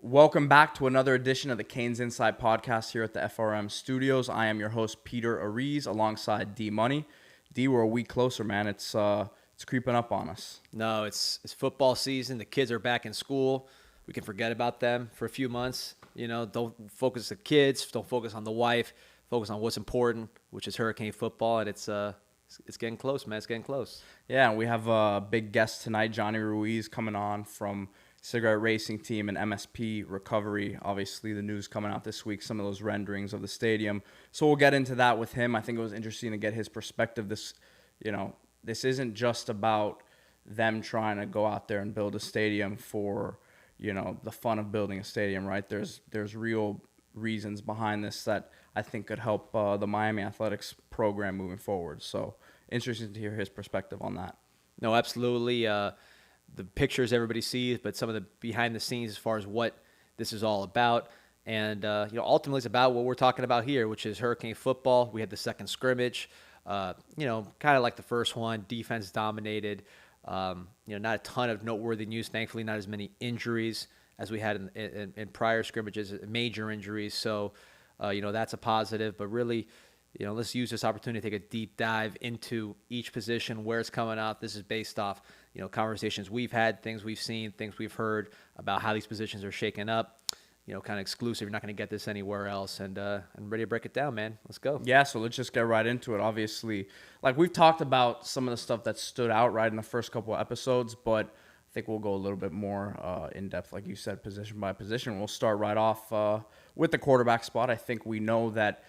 Welcome back to another edition of the CanesInSight podcast here at the FRM studios. I am your host, Peter Ariz, alongside D Money. D, we're a week closer, man. It's creeping up on us. No, it's football season. The kids are back in school. We can forget about them for a few months. Don't focus on the kids. Don't focus on the wife. Focus on what's important, which is Hurricane football, and it's getting close, man. It's getting close. Yeah, and we have a big guest tonight, Johnny Ruiz, coming on from Cigarette Racing Team and MSP Recovery. Obviously, the news coming out this week, some of those renderings of the stadium. So we'll get into that with him. I think it was interesting to get his perspective. This isn't just about them trying to go out there and build a stadium for, the fun of building a stadium, right? There's real reasons behind this that I think could help the Miami Athletics program moving forward. So interesting to hear his perspective on that. No, absolutely. The pictures everybody sees, but some of the behind the scenes as far as what this is all about. And, ultimately it's about what we're talking about here, which is Hurricane football. We had the second scrimmage, kind of like the first one, defense dominated. Not a ton of noteworthy news, thankfully, not as many injuries as we had in prior scrimmages, major injuries. So, that's a positive, but really, let's use this opportunity to take a deep dive into each position, where it's coming out. This is based off, conversations we've had, things we've seen, things we've heard about how these positions are shaking up. Kind of exclusive. You're not going to get this anywhere else. And I'm ready to break it down, man. Let's go. Yeah, so let's just get right into it. Obviously, like we've talked about some of the stuff that stood out right in the first couple of episodes, but I think we'll go a little bit more in depth, like you said, position by position. We'll start right off with the quarterback spot. I think we know that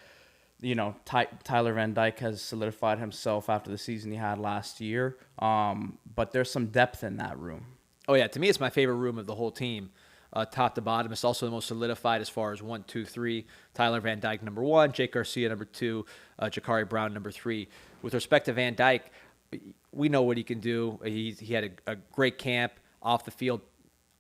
Tyler Van Dyke has solidified himself after the season he had last year, but there's some depth in that room. Oh, yeah. To me, it's my favorite room of the whole team, top to bottom. It's also the most solidified as far as 1, 2, 3. Tyler Van Dyke, number 1. Jake Garcia, number 2. Jakari Brown, number 3. With respect to Van Dyke, we know what he can do. He had a great camp off the field,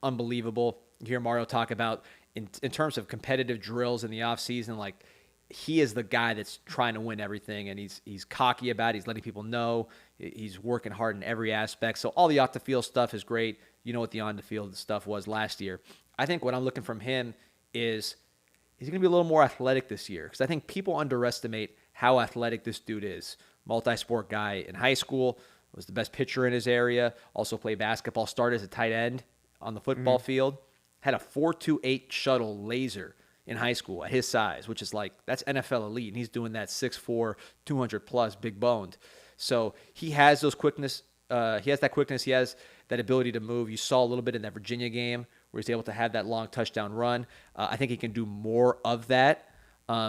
unbelievable. You hear Mario talk about in terms of competitive drills in the offseason, like, he is the guy that's trying to win everything, and he's cocky about it. He's letting people know. He's working hard in every aspect. So all the off-the-field stuff is great. You know what the on-the-field stuff was last year. I think what I'm looking from him is he's going to be a little more athletic this year, because I think people underestimate how athletic this dude is. Multi-sport guy in high school, was the best pitcher in his area, also played basketball, started as a tight end on the football field, had a 4.28 shuttle laser in high school at his size, which is like, that's NFL elite. And he's doing that 6'4", 200 plus, big boned. So he has those quickness. He has that quickness. He has that ability to move. You saw a little bit in that Virginia game where he's able to have that long touchdown run. I think he can do more of that.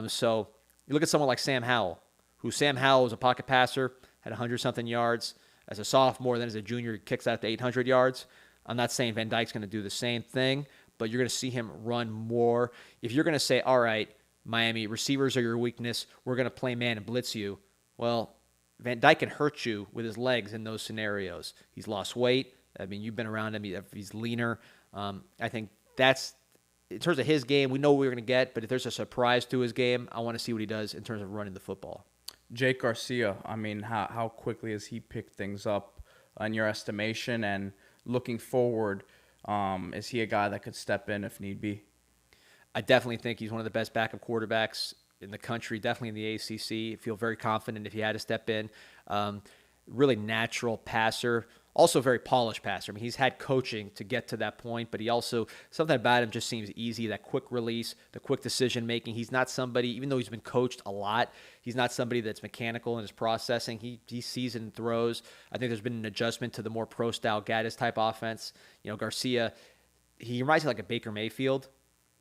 So you look at someone like Sam Howell, Sam Howell was a pocket passer, had 100-something yards. As a sophomore, then as a junior, he kicks out to 800 yards. I'm not saying Van Dyke's going to do the same thing, but you're going to see him run more. If you're going to say, all right, Miami, receivers are your weakness, we're going to play man and blitz you, well, Van Dyke can hurt you with his legs in those scenarios. He's lost weight. I mean, you've been around him. He's leaner. I think that's, in terms of his game, we know what we're going to get, but if there's a surprise to his game, I want to see what he does in terms of running the football. Jake Garcia, I mean, how quickly has he picked things up in your estimation? And looking forward, is he a guy that could step in if need be? I definitely think he's one of the best backup quarterbacks in the country, definitely in the ACC. I feel very confident if he had to step in. Really natural passer, also very polished passer. I mean, he's had coaching to get to that point, but he also, something about him just seems easy, that quick release, the quick decision-making. He's not somebody, even though he's been coached a lot, he's not somebody that's mechanical in his processing. He sees and throws. I think there's been an adjustment to the more pro-style Gaddis-type offense. Garcia, he reminds me like a Baker Mayfield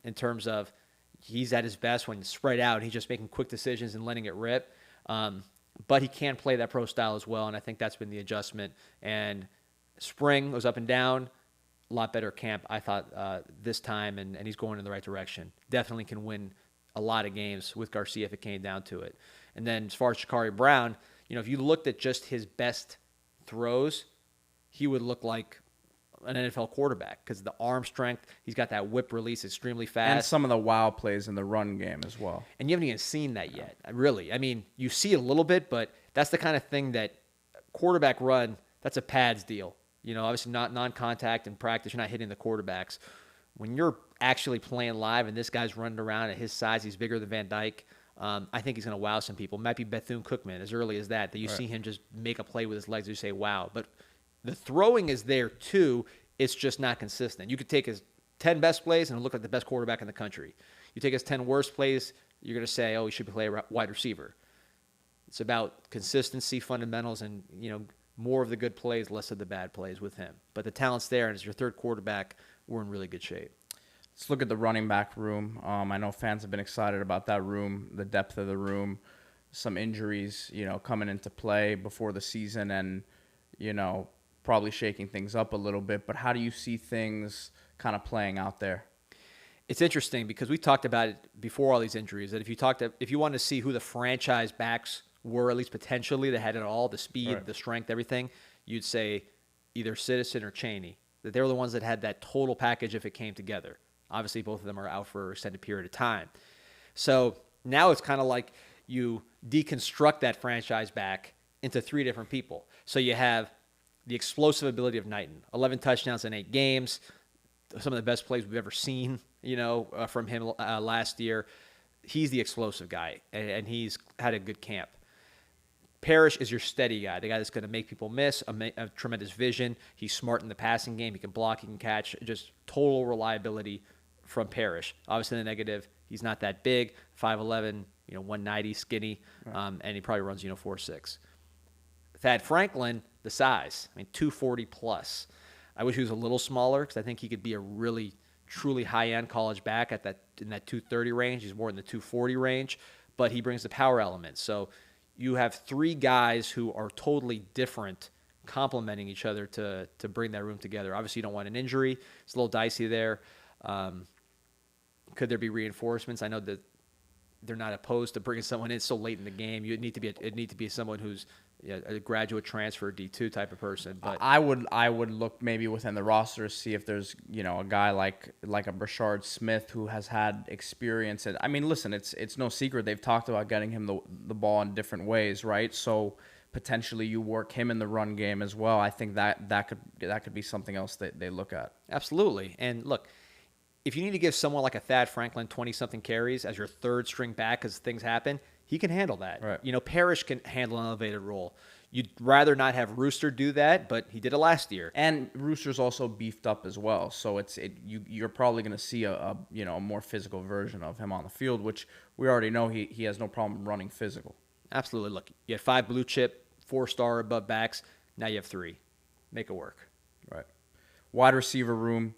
in terms of he's at his best when spread out. He's just making quick decisions and letting it rip. But he can play that pro style as well, and I think that's been the adjustment. And spring was up and down, a lot better camp, I thought, this time, and he's going in the right direction. Definitely can win a lot of games with Garcia if it came down to it. And then as far as Jakari Brown, if you looked at just his best throws, he would look like an NFL quarterback because the arm strength, he's got that whip release extremely fast. And some of the wow plays in the run game as well. And you haven't even seen that yet, really. I mean, you see it a little bit, but that's the kind of thing that quarterback run, that's a pads deal. Obviously not non-contact in practice. You're not hitting the quarterbacks. when you're actually playing live and this guy's running around at his size, he's bigger than Van Dyke. I think he's going to wow some people. It might be Bethune-Cookman as early as that you see him just make a play with his legs. You say, wow. But the throwing is there too. It's just not consistent. You could take his 10 best plays and look like the best quarterback in the country. You take his 10 worst plays, you're going to say, oh, he should play a wide receiver. It's about consistency, fundamentals, and more of the good plays, less of the bad plays with him. But the talent's there, and as your third quarterback, we're in really good shape. Let's look at the running back room. I know fans have been excited about that room, the depth of the room, some injuries, coming into play before the season and, probably shaking things up a little bit. But how do you see things kind of playing out there? It's interesting because we talked about it before all these injuries, that if you wanted to see who the franchise backs were, at least potentially, that had it all, the speed, the strength, everything, you'd say either Citizen or Chaney, that they were the ones that had that total package if it came together. Obviously, both of them are out for an extended period of time. So now it's kind of like you deconstruct that franchise back into three different people. So you have the explosive ability of Knighton, 11 touchdowns in 8 games, some of the best plays we've ever seen, from him last year. He's the explosive guy, and he's had a good camp. Parrish is your steady guy, the guy that's going to make people miss, a tremendous vision. He's smart in the passing game. He can block, he can catch, just total reliability from Parrish. Obviously, the negative, he's not that big, 5'11", 190, skinny, and he probably runs, 4.6. Thad Franklin, the size, 240 plus. I wish he was a little smaller because I think he could be a really, truly high-end college back in that 230 range. He's more in the 240 range, but he brings the power element. So you have three guys who are totally different, complementing each other to bring that room together. Obviously, you don't want an injury. It's a little dicey there. Could there be reinforcements? I know that they're not opposed to bringing someone in so late in the game. It need to be someone who's a graduate transfer D2 type of person. But I would look maybe within the roster to see if there's a guy like a Brashard Smith who has had experience. And listen, it's no secret they've talked about getting him the ball in different ways, right? So potentially you work him in the run game as well. I think that could be something else that they look at. Absolutely. And look, if you need to give someone like a Thad Franklin 20-something carries as your third string back because things happen, he can handle that. Right. Parrish can handle an elevated role. You'd rather not have Rooster do that, but he did it last year. And Rooster's also beefed up as well, so you're probably going to see a more physical version of him on the field, which we already know he has no problem running physical. Absolutely. Look, you had 5 blue chip, 4-star above backs. Now you have 3. Make it work. Right. Wide receiver room.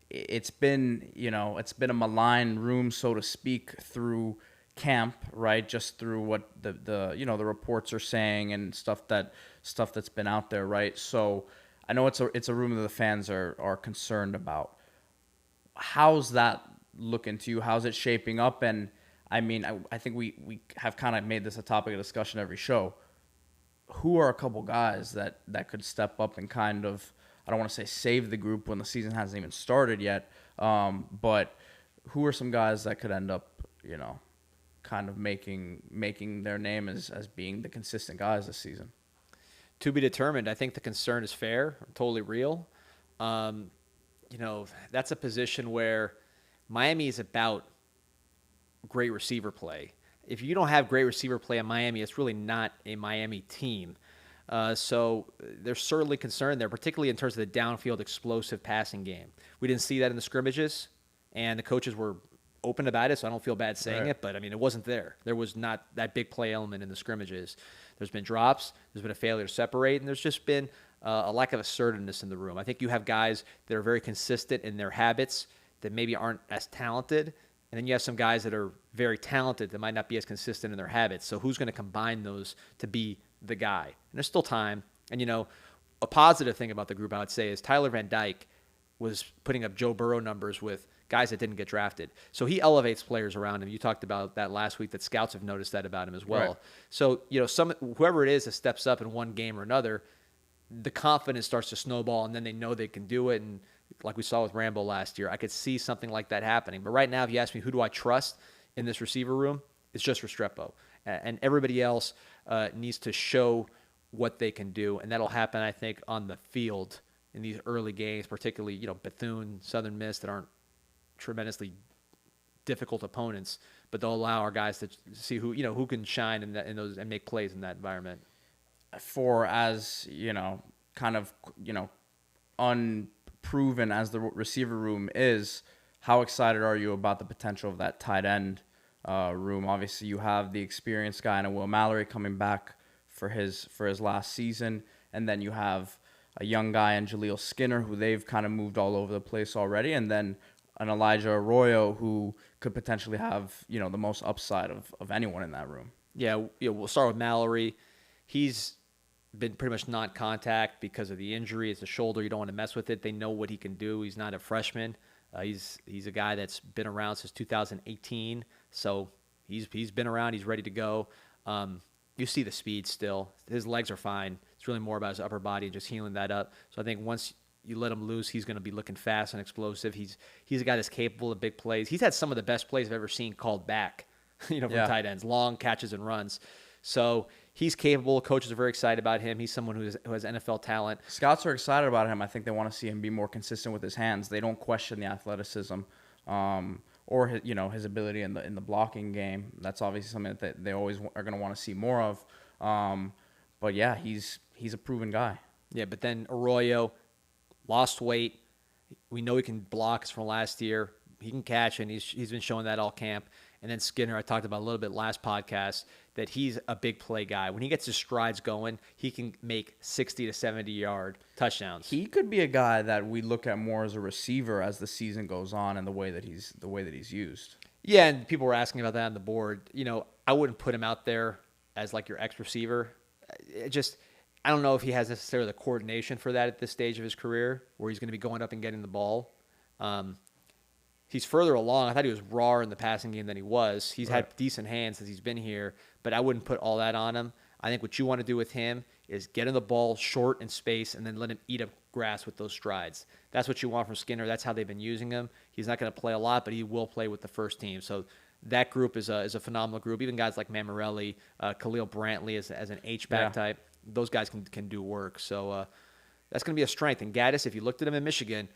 It's been a maligned room, so to speak, through camp, right? Just through what the reports are saying and stuff that's been out there, right? So I know it's a room that the fans are concerned about. How's that looking to you? How's it shaping up? And I think we have kind of made this a topic of discussion every show. Who are a couple guys that could step up and kind of, I don't want to say save the group when the season hasn't even started yet, but who are some guys that could end up, kind of making their name as being the consistent guys this season? To be determined. I think the concern is fair, totally real. That's a position where Miami is about great receiver play. If you don't have great receiver play in Miami, it's really not a Miami team. So there's certainly concern there, particularly in terms of the downfield explosive passing game. We didn't see that in the scrimmages, and the coaches were open about it, so I don't feel bad saying it, but it wasn't there. There was not that big play element in the scrimmages. There's been drops, there's been a failure to separate, and there's just been a lack of assertiveness in the room. I think you have guys that are very consistent in their habits that maybe aren't as talented, and then you have some guys that are very talented that might not be as consistent in their habits. So who's going to combine those to be the guy? And there's still time. And, a positive thing about the group I would say is Tyler Van Dyke was putting up Joe Burrow numbers with guys that didn't get drafted. So he elevates players around him. You talked about that last week, that scouts have noticed that about him as well. Right. So, whoever it is that steps up in one game or another, the confidence starts to snowball, and then they know they can do it. And like we saw with Rambo last year, I could see something like that happening. But right now, if you ask me who do I trust in this receiver room, it's just Restrepo. And everybody else needs to show what they can do. And that'll happen, I think, on the field in these early games, particularly, Bethune, Southern Miss, that aren't tremendously difficult opponents, but they'll allow our guys to see who can shine in those and make plays in that environment. For as, kind of, unproven as the receiver room is, how excited are you about the potential of that tight end room? Obviously, you have the experienced guy in Will Mallory coming back for his last season, and then you have a young guy in Jaleel Skinner, who they've kind of moved all over the place already, and then an Elijah Arroyo, who could potentially have, the most upside of anyone in that room. Yeah, we'll start with Mallory. He's been pretty much non-contact because of the injury. It's a shoulder. You don't want to mess with it. They know what he can do. He's not a freshman. He's a guy that's been around since 2018, so he's been around. He's ready to go. You see the speed still. His legs are fine. It's really more about his upper body and just healing that up. So I think once you let him loose, he's going to be looking fast and explosive. He's a guy that's capable of big plays. He's had some of the best plays I've ever seen called back, from tight ends, long catches and runs. So he's capable. Coaches are very excited about him. He's someone who has NFL talent. Scouts are excited about him. I think they want to see him be more consistent with his hands. They don't question the athleticism or his ability in the blocking game. That's obviously something that they always are going to want to see more of. But yeah, he's a proven guy. Yeah, but then Arroyo lost weight. We know he can block from last year. He can catch, and he's been showing that all camp. And then Skinner, I talked about a little bit last podcast, that he's a big play guy. When he gets his strides going, he can make 60 to 70-yard touchdowns. He could be a guy that we look at more as a receiver as the season goes on, and the way that he's used. Yeah, and people were asking about that on the board. I wouldn't put him out there as like your X receiver. I don't know if he has necessarily the coordination for that at this stage of his career, where he's going to be going up and getting the ball. He's further along. I thought he was rawer in the passing game than he was. He's had decent hands since he's been here, but I wouldn't put all that on him. I think what you want to do with him is get him the ball short in space and then let him eat up grass with those strides. That's what you want from Skinner. That's how they've been using him. He's not going to play a lot, but he will play with the first team. So that group is a phenomenal group. Even guys like Mammarelli, Khalil Brantley as an H-back type, those guys can do work. So that's going to be a strength. And Gaddis, if you looked at him in Michigan,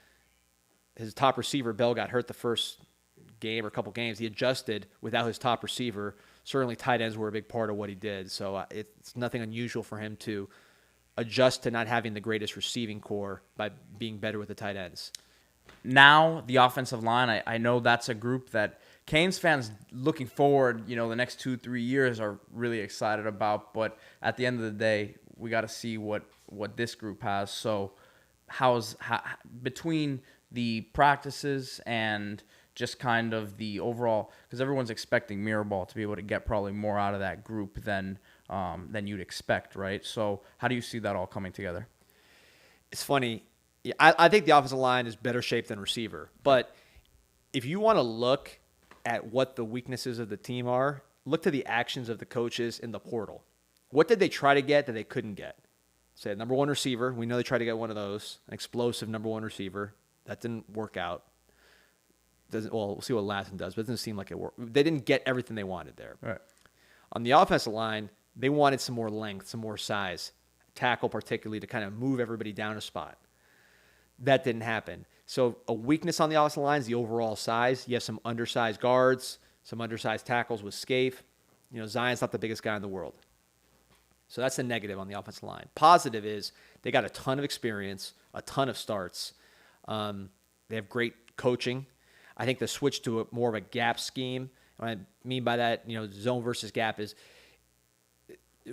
his top receiver, Bell, got hurt the first game or a couple games. He adjusted without his top receiver. Certainly tight ends were a big part of what he did. So it's nothing unusual for him to adjust to not having the greatest receiving core by being better with the tight ends. Now, the offensive line, I know that's a group that Canes fans looking forward, the next 2-3 years are really excited about. But at the end of the day, we got to see what this group has. So between the practices and just kind of the overall, because everyone's expecting Mirabal to be able to get probably more out of that group than you'd expect, right? So how do you see that all coming together? It's funny. I think the offensive line is better shaped than receiver. But if you want to look at what the weaknesses of the team are, look to the actions of the coaches in the portal. What did they try to get that they couldn't get? Say, number one receiver. We know they tried to get one of those, an explosive number one receiver. That didn't work out. We'll see what Lassen does, but it doesn't seem like it worked. They didn't get everything they wanted there. Right. On the offensive line, they wanted some more length, some more size, tackle particularly, to kind of move everybody down a spot. That didn't happen. So a weakness on the offensive line is the overall size. You have some undersized guards, some undersized tackles with Scaife. Zion's not the biggest guy in the world. So that's a negative on the offensive line. Positive is they got a ton of experience, a ton of starts. They have great coaching. I think the switch to more of a gap scheme, what I mean by that, zone versus gap, is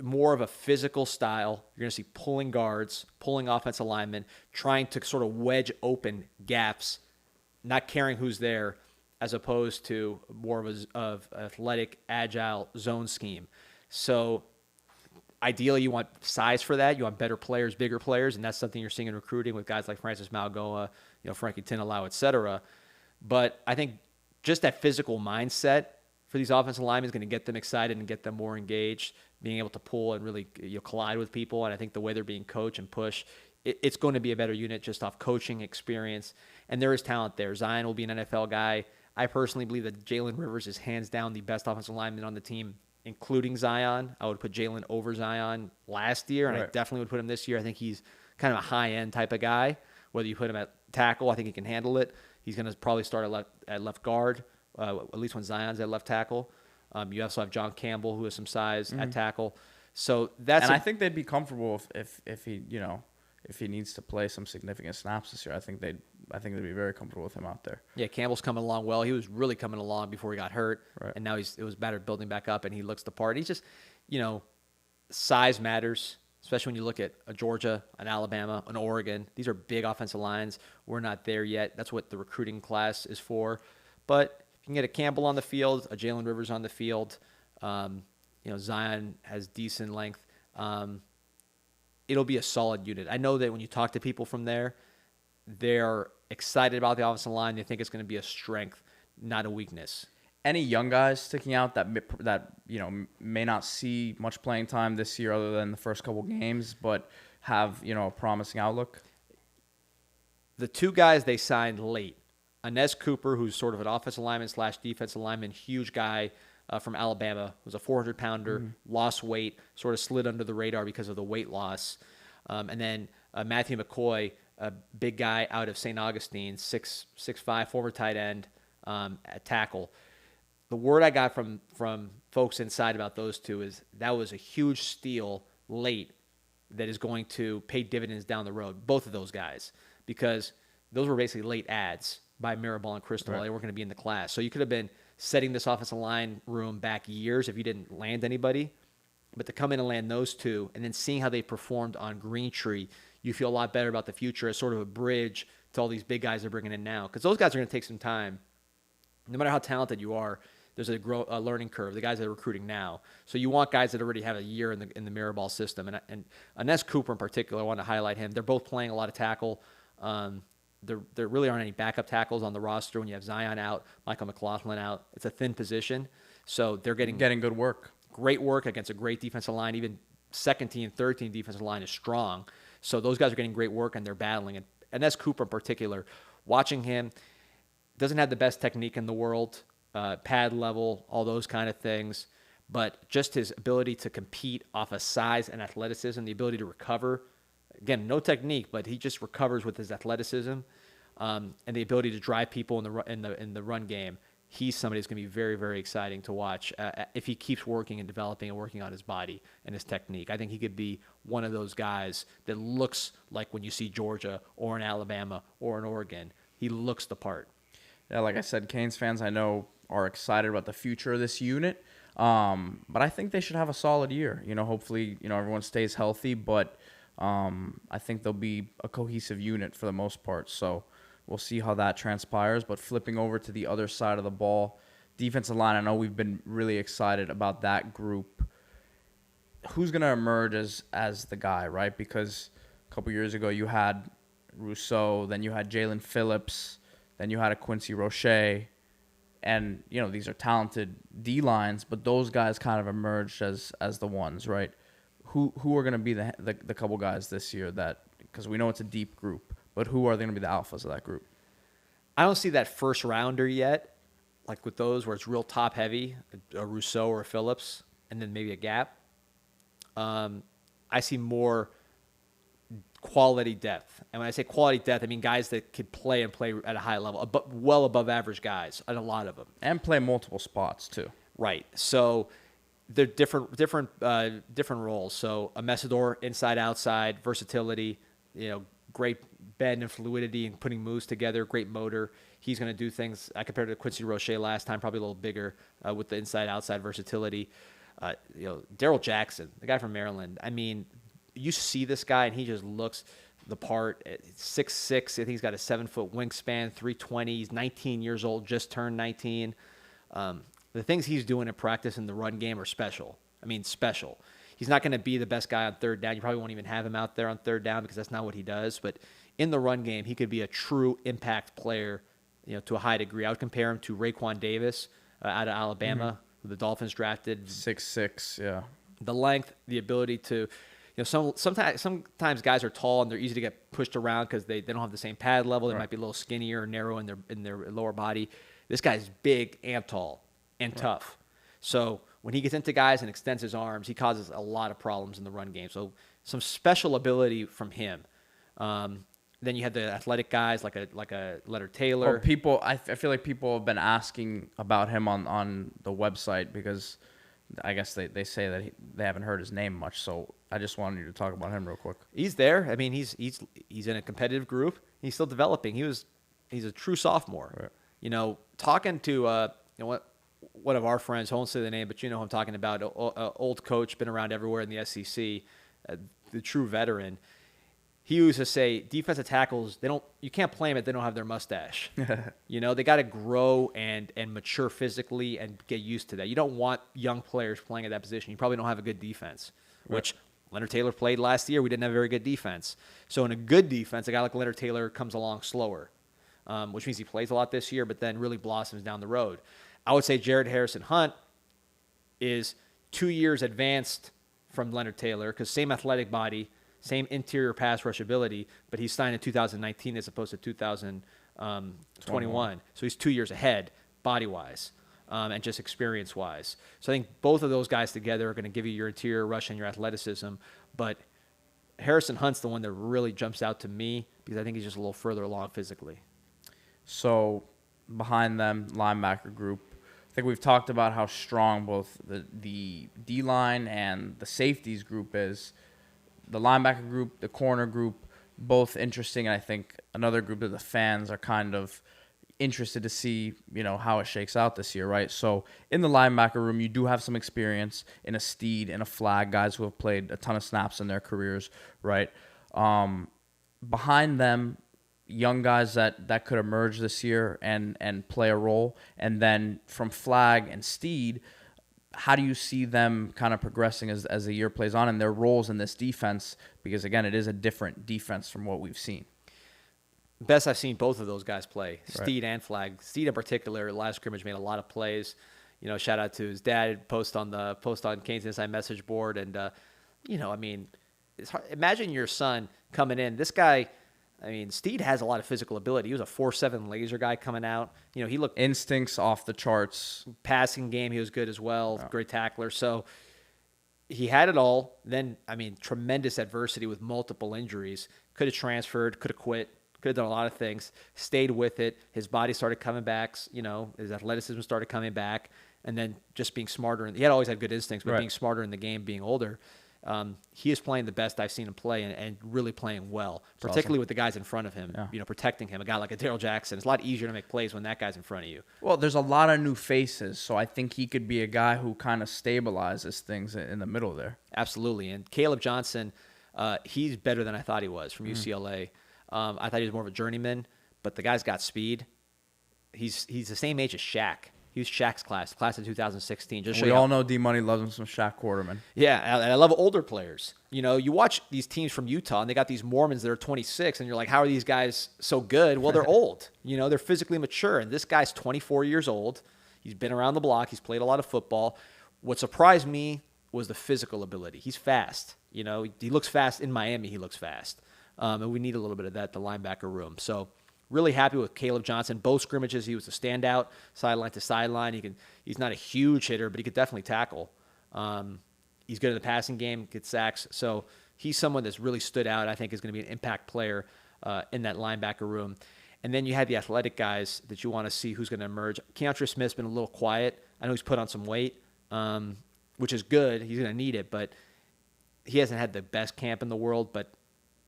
more of a physical style. You're going to see pulling guards, pulling offensive linemen, trying to sort of wedge open gaps, not caring who's there, as opposed to more of athletic, agile zone scheme. So ideally, you want size for that. You want better players, bigger players, and that's something you're seeing in recruiting with guys like Francis Malgoa, Frankie Tinalau, et cetera. But I think just that physical mindset for these offensive linemen is going to get them excited and get them more engaged, being able to pull and really collide with people. And I think the way they're being coached and pushed, it's going to be a better unit just off coaching experience. And there is talent there. Zion will be an NFL guy. I personally believe that Jalen Rivers is hands down the best offensive lineman on the team, including Zion. I would put Jalen over Zion last year, and I definitely would put him this year. I think he's kind of a high-end type of guy. Whether you put him at tackle, I think he can handle it. He's going to probably start at left guard, at least when Zion's at left tackle. You also have John Campbell, who has some size at tackle. So that's. And I think they'd be comfortable if he if he needs to play some significant snaps this year. I think they'd be very comfortable with him out there. Yeah, Campbell's coming along well. He was really coming along before he got hurt, Right. and now it was better building back up, and he looks the part. He's just, size matters, especially when you look at a Georgia, an Alabama, an Oregon. These are big offensive lines. We're not there yet. That's what the recruiting class is for. But if you can get a Campbell on the field, a Jalen Rivers on the field, Zion has decent length. It'll be a solid unit. I know that when you talk to people from there, they're excited about the offensive line. They think it's going to be a strength, not a weakness. Any young guys sticking out that may not see much playing time this year other than the first couple games, but have a promising outlook? The two guys they signed late, Inez Cooper, who's sort of an offensive lineman / defensive lineman, huge guy from Alabama, was a 400-pounder, lost weight, sort of slid under the radar because of the weight loss. And then Matthew McCoy, a big guy out of St. Augustine, 6'5", former tight end at tackle. The word I got from folks inside about those two is that was a huge steal late that is going to pay dividends down the road, both of those guys, because those were basically late ads by Mirabal and Cristobal. Right. They weren't going to be in the class. So you could have been setting this offensive line room back years if you didn't land anybody. But to come in and land those two and then seeing how they performed on Greentree, you feel a lot better about the future as sort of a bridge to all these big guys they're bringing in now. Because those guys are going to take some time. No matter how talented you are, there's a learning curve, the guys that are recruiting now. So you want guys that already have a year in the Mirabal system. And Inez Cooper in particular, I want to highlight him. They're both playing a lot of tackle. There really aren't any backup tackles on the roster when you have Zion out, Michael McLaughlin out. It's a thin position. So they're getting good work. Great work against a great defensive line. Even second team, third team defensive line is strong. So those guys are getting great work and they're battling. And Inez Cooper in particular, watching him, doesn't have the best technique in the world, pad level, all those kind of things. But just his ability to compete off of size and athleticism, the ability to recover. Again, no technique, but he just recovers with his athleticism and the ability to drive people in the run game. He's somebody who's going to be very, very exciting to watch if he keeps working and developing and working on his body and his technique. I think he could be one of those guys that looks like when you see Georgia or an Alabama or an Oregon, he looks the part. Yeah, like I said, Canes fans I know are excited about the future of this unit, but I think they should have a solid year. Hopefully, everyone stays healthy, but I think they'll be a cohesive unit for the most part. So we'll see how that transpires. But flipping over to the other side of the ball, defensive line, I know we've been really excited about that group. Who's going to emerge as the guy, right? Because a couple years ago you had Rousseau, then you had Jalen Phillips, then you had a Quincy Roche. And, these are talented D-lines, but those guys kind of emerged as the ones, right? Who are going to be the couple guys this year because we know it's a deep group, but who are going to be the alphas of that group? I don't see that first rounder yet, like with those where it's real top heavy, a Rousseau or a Phillips, and then maybe a gap. I see more quality depth. And when I say quality depth, I mean guys that could play at a high level, well above average guys, and a lot of them. And play multiple spots too. Right. So they're different roles. So a Messidor, inside, outside, versatility, great bend and fluidity and putting moves together, great motor. He's going to do things. I compared to Quincy Roche last time, probably a little bigger with the inside, outside versatility. Daryl Jackson, the guy from Maryland. I mean, you see this guy and he just looks the part. 6'6", I think he's got a 7-foot wingspan, 320. He's 19 years old, just turned 19. The things he's doing in practice in the run game are special. I mean, special. He's not going to be the best guy on third down. You probably won't even have him out there on third down because that's not what he does. But in the run game, he could be a true impact player, to a high degree. I would compare him to Raekwon Davis out of Alabama, who the Dolphins drafted. 6'6", yeah. The length, the ability to, sometimes guys are tall and they're easy to get pushed around because they don't have the same pad level. They might be a little skinnier or narrow in their lower body. This guy's big and tall and tough. So when he gets into guys and extends his arms, he causes a lot of problems in the run game. So some special ability from him. Then Then you had the athletic guys like a Leonard Taylor. Well, I feel like people have been asking about him on the website because I guess they say that they haven't heard his name much. So I just wanted you to talk about him real quick. He's there. I mean, he's in a competitive group. He's still developing. He's a true sophomore. Right. You know, talking to one of our friends, I won't say the name, but you know who I'm talking about, old coach, been around everywhere in the SEC, the true veteran. He used to say defensive tackles, you can't play them if they don't have their mustache. You know, they got to grow and mature physically and get used to that. You don't want young players playing at that position. You probably don't have a good defense, which Leonard Taylor played last year. We didn't have a very good defense. So in a good defense, a guy like Leonard Taylor comes along slower, which means he plays a lot this year, but then really blossoms down the road. I would say Jared Harrison-Hunt is 2 years advanced from Leonard Taylor because same athletic body, same interior pass rush ability, but he's signed in 2019 as opposed to 2021. So he's 2 years ahead body-wise and just experience-wise. So I think both of those guys together are going to give you your interior rush and your athleticism. But Harrison Hunt's the one that really jumps out to me because I think he's just a little further along physically. So behind them, linebacker group. I think we've talked about how strong both the D-line and the safeties group is. The linebacker group, the corner group, both interesting. And I think another group that the fans are kind of interested to see, you know, how it shakes out this year, right? So in the linebacker room, you do have some experience in a Steed, in a Flag, guys who have played a ton of snaps in their careers, right? Behind them, young guys that could emerge this year and play a role. And then from Flag and Steed, how do you see them kind of progressing as the year plays on and their roles in this defense? Because, again, it is a different defense from what we've seen. Best I've seen both of those guys play, Steed and Flag. Steed in particular, last scrimmage made a lot of plays. You know, shout out to his dad, post on CanesInSight message board. And, you know, I mean, it's hard. Imagine your son coming in. This guy, I mean, Steed has a lot of physical ability. He was a 4.7 laser guy coming out. You know, he looked... Instincts off the charts. Passing game, he was good as well. Yeah. Great tackler. So he had it all. Then, I mean, tremendous adversity with multiple injuries. Could have transferred, could have quit, could have done a lot of things. Stayed with it. His body started coming back. You know, his athleticism started coming back. And then just being smarter. He had always had good instincts, but being smarter in the game, being older. He is playing the best I've seen him play and really playing well, particularly with the guys in front of him, you know, protecting him. A guy like a Daryl Jackson, it's a lot easier to make plays when that guy's in front of you. Well, there's a lot of new faces, so I think he could be a guy who kind of stabilizes things in the middle there. Absolutely. And Caleb Johnson, he's better than I thought he was from UCLA. I thought he was more of a journeyman, but the guy's got speed. He's the same age as Shaq. He was Shaq's class of 2016. We all know D-Money loves him some Shaq Quarterman. Yeah, and I love older players. You know, you watch these teams from Utah, and they got these Mormons that are 26, and you're like, how are these guys so good? Well, they're old. You know, they're physically mature, and this guy's 24 years old. He's been around the block. He's played a lot of football. What surprised me was the physical ability. He's fast. You know, he looks fast. In Miami, he looks fast. And we need a little bit of that, the linebacker room. So really happy with Caleb Johnson. Both scrimmages, he was a standout, sideline to sideline. He's not a huge hitter, but he could definitely tackle. He's good in the passing game, gets sacks. So he's someone that's really stood out. I think is going to be an impact player in that linebacker room. And then you had the athletic guys that you want to see who's going to emerge. Keontre Smith's been a little quiet. I know he's put on some weight, which is good. He's going to need it, but he hasn't had the best camp in the world. But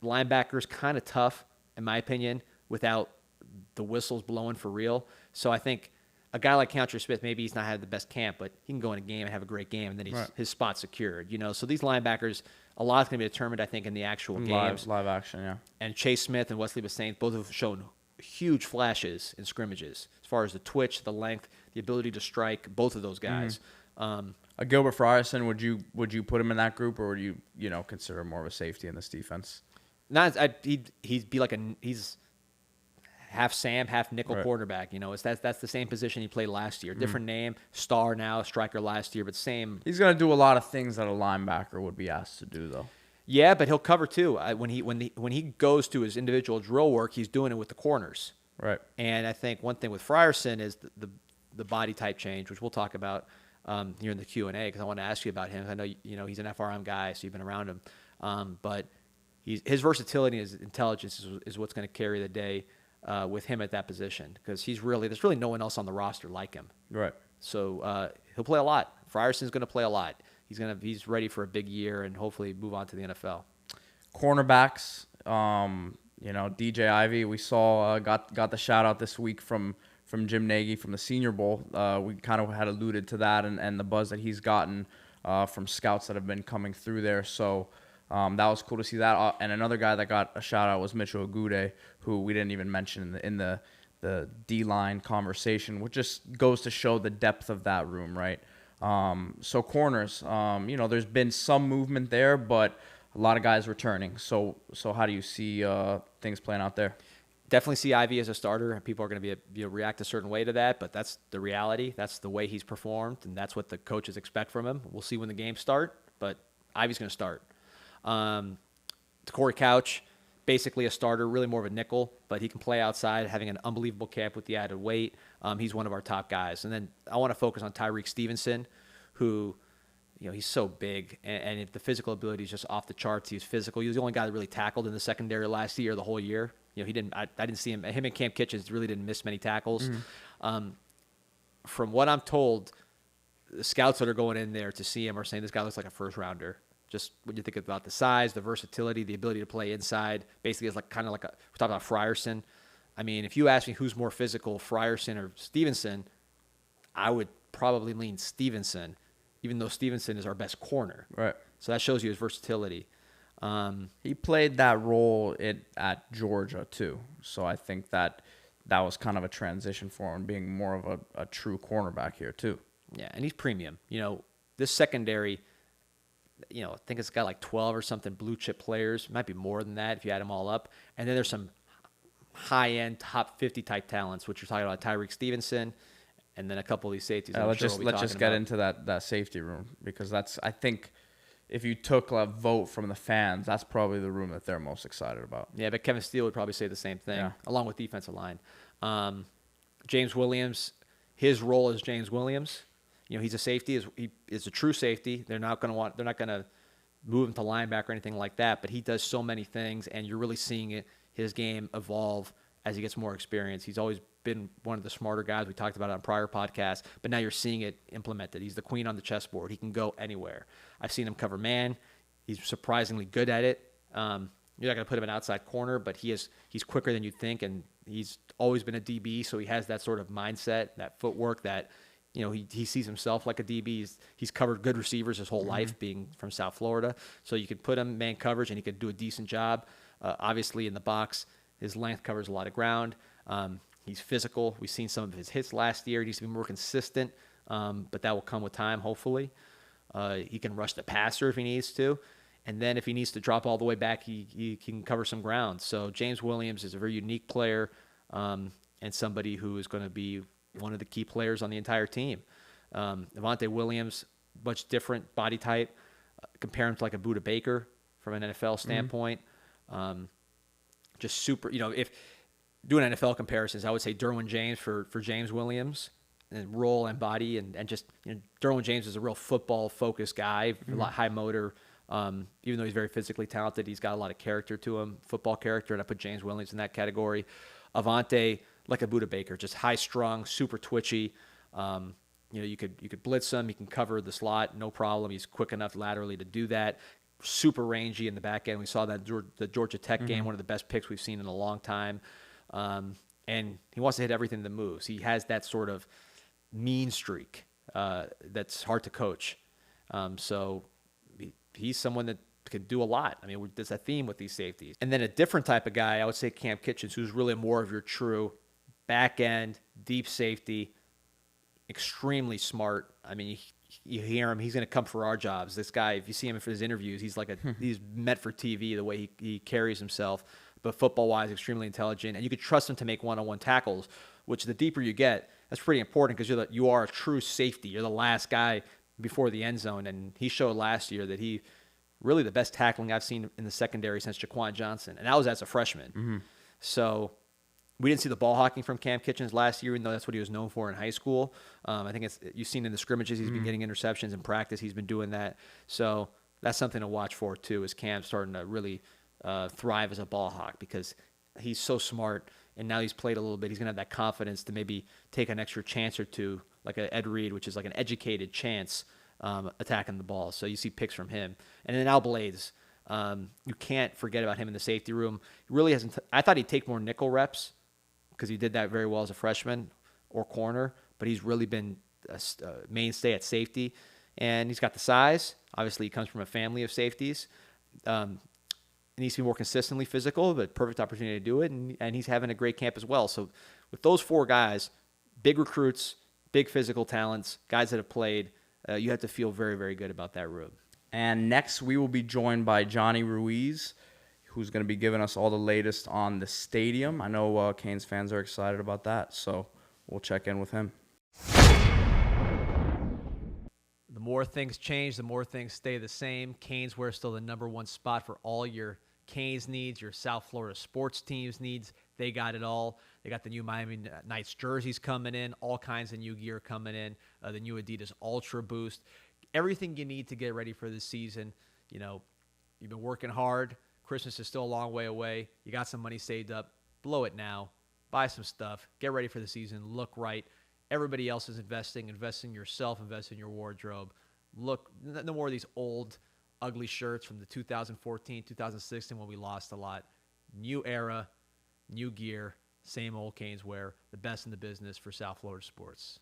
linebacker's kind of tough, in my opinion, without the whistles blowing for real. So I think a guy like Keontre Smith, maybe he's not had the best camp, but he can go in a game and have a great game, and then his spot's secured. You know, so these linebackers, a lot's going to be determined, I think, in the actual games. Live action, yeah. And Chase Smith and Wesley Bassane both have shown huge flashes in scrimmages as far as the twitch, the length, the ability to strike. Both of those guys. A Gilbert Fryerson, would you put him in that group, or would you consider him more of a safety in this defense? He'd be like he's half Sam, half nickel quarterback. You know, that's the same position he played last year. Different name, star now, striker last year, but same. He's going to do a lot of things that a linebacker would be asked to do, though. Yeah, but he'll cover too. When he goes to his individual drill work, he's doing it with the corners. Right. And I think one thing with Fryerson is the body type change, which we'll talk about here in the Q&A, because I want to ask you about him. I know he's an FRM guy, so you've been around him, but his versatility and his intelligence is what's going to carry the day with him at that position, because there's really no one else on the roster like him. Right. So he'll play a lot. Fryerson's going to play a lot. He's ready for a big year and hopefully move on to the NFL. Cornerbacks, DJ Ivey, we saw got the shout out this week from Jim Nagy from the Senior Bowl. We kind of had alluded to that and the buzz that he's gotten from scouts that have been coming through there. So that was cool to see that. And another guy that got a shout out was Mitchell Agude, who we didn't even mention in the D-line conversation, which just goes to show the depth of that room, right? So corners, there's been some movement there, but a lot of guys returning. So how do you see things playing out there? Definitely see Ivy as a starter, and people are going to react a certain way to that, but that's the reality. That's the way he's performed, and that's what the coaches expect from him. We'll see when the games start, but Ivy's going to start. Corey Couch, basically a starter, really more of a nickel, but he can play outside, having an unbelievable camp with the added weight. He's one of our top guys. And then I want to focus on Tyrique Stevenson, who, he's so big, and the physical ability is just off the charts. He's physical. He was the only guy that really tackled in the secondary last year, the whole year. I didn't see him. Him and Cam Kitchens really didn't miss many tackles. Mm-hmm. From what I'm told, the scouts that are going in there to see him are saying this guy looks like a first rounder. Just when you think about the size, the versatility, the ability to play inside, basically it's we're talking about Fryerson. I mean, if you ask me who's more physical, Fryerson or Stevenson, I would probably lean Stevenson, even though Stevenson is our best corner. Right. So that shows you his versatility. He played that role at Georgia too, so I think that was kind of a transition for him, being more of a true cornerback here too. Yeah, and he's premium. This secondary, I think it's got like 12 or something blue chip players. It might be more than that if you add them all up. And then there's some high-end top 50 type talents, which you're talking about Tyrique Stevenson, and then a couple of these safeties. Let's just get into that safety room, because I think if you took a vote from the fans, that's probably the room that they're most excited about. Yeah, but Kevin Steele would probably say the same thing, along with defensive line. James Williams, his role is James Williams. He's a safety. He is a true safety. They're not going to move him to linebacker or anything like that. But he does so many things, and you're really seeing his game evolve as he gets more experience. He's always been one of the smarter guys. We talked about it on prior podcasts, but now you're seeing it implemented. He's the queen on the chessboard. He can go anywhere. I've seen him cover man. He's surprisingly good at it. You're not going to put him in outside corner, but he's quicker than you think, and he's always been a DB, so he has that sort of mindset, that footwork that he sees himself like a DB. He's covered good receivers his whole life, being from South Florida. So you could put him man coverage, and he could do a decent job. Obviously, in the box, his length covers a lot of ground. He's physical. We've seen some of his hits last year. He needs to be more consistent, but that will come with time, hopefully. He can rush the passer if he needs to. And then if he needs to drop all the way back, he can cover some ground. So James Williams is a very unique player, and somebody who is going to be one of the key players on the entire team. Devonte Williams, much different body type. Compare him to like a Budda Baker from an NFL standpoint. Just super, if doing NFL comparisons, I would say Derwin James for James Williams, and role and body, and just Derwin James is a real football-focused guy, a lot high motor. Even though he's very physically talented, he's got a lot of character to him, football character, and I put James Williams in that category. Avante, like a Budda Baker, just high-strung, super twitchy. You could blitz him. He can cover the slot, no problem. He's quick enough laterally to do that. Super rangy in the back end. We saw that the Georgia Tech game, one of the best picks we've seen in a long time. And he wants to hit everything that moves. He has that sort of mean streak that's hard to coach. So he's someone that could do a lot. I mean, there's a theme with these safeties. And then a different type of guy, I would say Cam Kitchens, who's really more of your true back end, deep safety, extremely smart. I mean, you hear him, he's going to come for our jobs. This guy, if you see him for his interviews, he's he's meant for TV, the way he carries himself. But football-wise, extremely intelligent. And you could trust him to make one-on-one tackles, which the deeper you get, that's pretty important because you are a true safety. You're the last guy before the end zone. And he showed last year that he really the best tackling I've seen in the secondary since Jaquan Johnson. And that was as a freshman. So we didn't see the ball hawking from Cam Kitchens last year, even though that's what he was known for in high school. I think you've seen in the scrimmages, he's been getting interceptions in practice. He's been doing that. So that's something to watch for, too, is Cam starting to really thrive as a ball hawk because he's so smart, and now he's played a little bit. He's going to have that confidence to maybe take an extra chance or two, like a Ed Reed, which is like an educated chance attacking the ball. So you see picks from him. And then Al Blades, you can't forget about him in the safety room. He really hasn't. I thought he'd take more nickel reps because he did that very well as a freshman or corner, but he's really been a mainstay at safety. And he's got the size. Obviously, he comes from a family of safeties. He needs to be more consistently physical, but perfect opportunity to do it. And he's having a great camp as well. So with those 4 guys, big recruits, big physical talents, guys that have played, you have to feel very, very good about that room. And next, we will be joined by Johnny Ruiz, who's going to be giving us all the latest on the stadium. I know Canes fans are excited about that, so we'll check in with him. The more things change, the more things stay the same. Canes wear still the number 1 spot for all your Canes needs, your South Florida sports teams needs. They got it all. They got the new Miami Knights jerseys coming in, all kinds of new gear coming in, the new Adidas Ultra Boost. Everything you need to get ready for this season. You know, you've been working hard. Christmas is still a long way away. You got some money saved up. Blow it now. Buy some stuff. Get ready for the season. Look right. Everybody else is investing. Invest in yourself. Invest in your wardrobe. Look, no more of these old, ugly shirts from the 2014, 2016 when we lost a lot. New era, new gear, same old Canes wear. The best in the business for South Florida sports.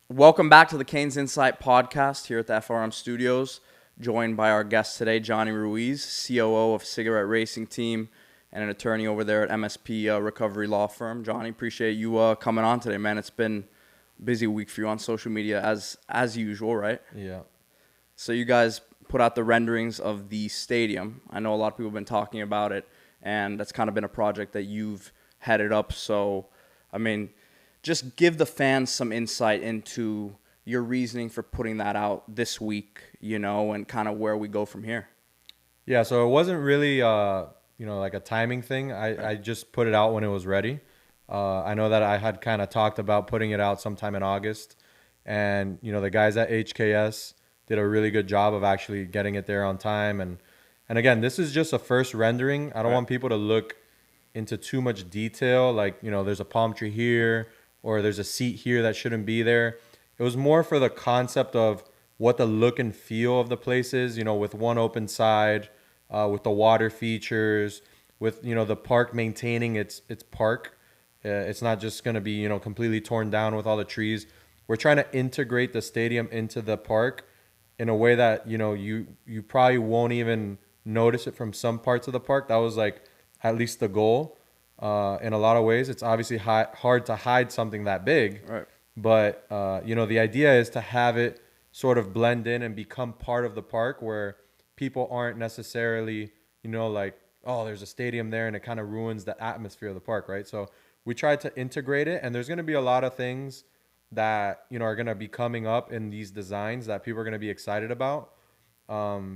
Welcome back to the CanesInSight podcast here at the FRM Studios. Joined by our guest today, Johnny Ruiz, COO of Cigarette Racing Team and an attorney over there at MSP Recovery Law Firm. Johnny, appreciate you coming on today, man. It's been a busy week for you on social media as usual, right? Yeah. So you guys put out the renderings of the stadium. I know a lot of people have been talking about it, and that's kind of been a project that you've headed up. So, I mean, just give the fans some insight into your reasoning for putting that out this week, you know, and kind of where we go from here. Yeah, so it wasn't really, like a timing thing. I just put it out when it was ready. I know that I had kind of talked about putting it out sometime in August. And, you know, the guys at HKS did a really good job of actually getting it there on time. And again, this is just a first rendering. I don't want people to look into too much detail. Like, you know, there's a palm tree here or there's a seat here that shouldn't be there. It was more for the concept of what the look and feel of the place is, you know, with one open side, with the water features, with, you know, the park maintaining its park. It's not just going to be, you know, completely torn down with all the trees. We're trying to integrate the stadium into the park in a way that, you know, you probably won't even notice it from some parts of the park. That was like at least the goal. In a lot of ways, it's obviously hard to hide something that big. Right. But, you know, the idea is to have it sort of blend in and become part of the park where people aren't necessarily, you know, like, oh, there's a stadium there and it kind of ruins the atmosphere of the park, right? So we tried to integrate it, and there's going to be a lot of things that, you know, are going to be coming up in these designs that people are going to be excited about,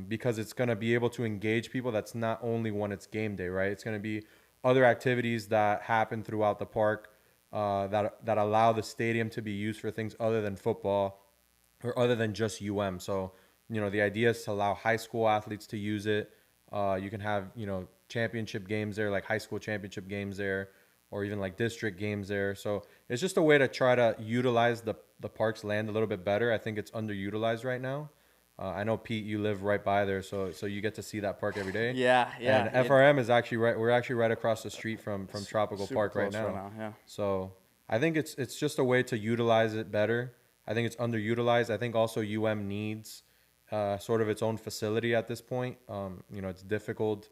because it's going to be able to engage people. That's not only when it's game day, right? It's going to be other activities that happen throughout the park that allow the stadium to be used for things other than football or other than just UM. So, you know, the idea is to allow high school athletes to use it. You can have, you know, championship games there, like high school championship games there, or even like district games there. So it's just a way to try to utilize the park's land a little bit better. I think it's underutilized right now. I know, Pete, you live right by there, so you get to see that park every day. Yeah. And FRM is actually we're actually right across the street from Tropical Park right now. Yeah. So I think it's just a way to utilize it better. I think it's underutilized. I think also UM needs sort of its own facility at this point. You know, it's difficult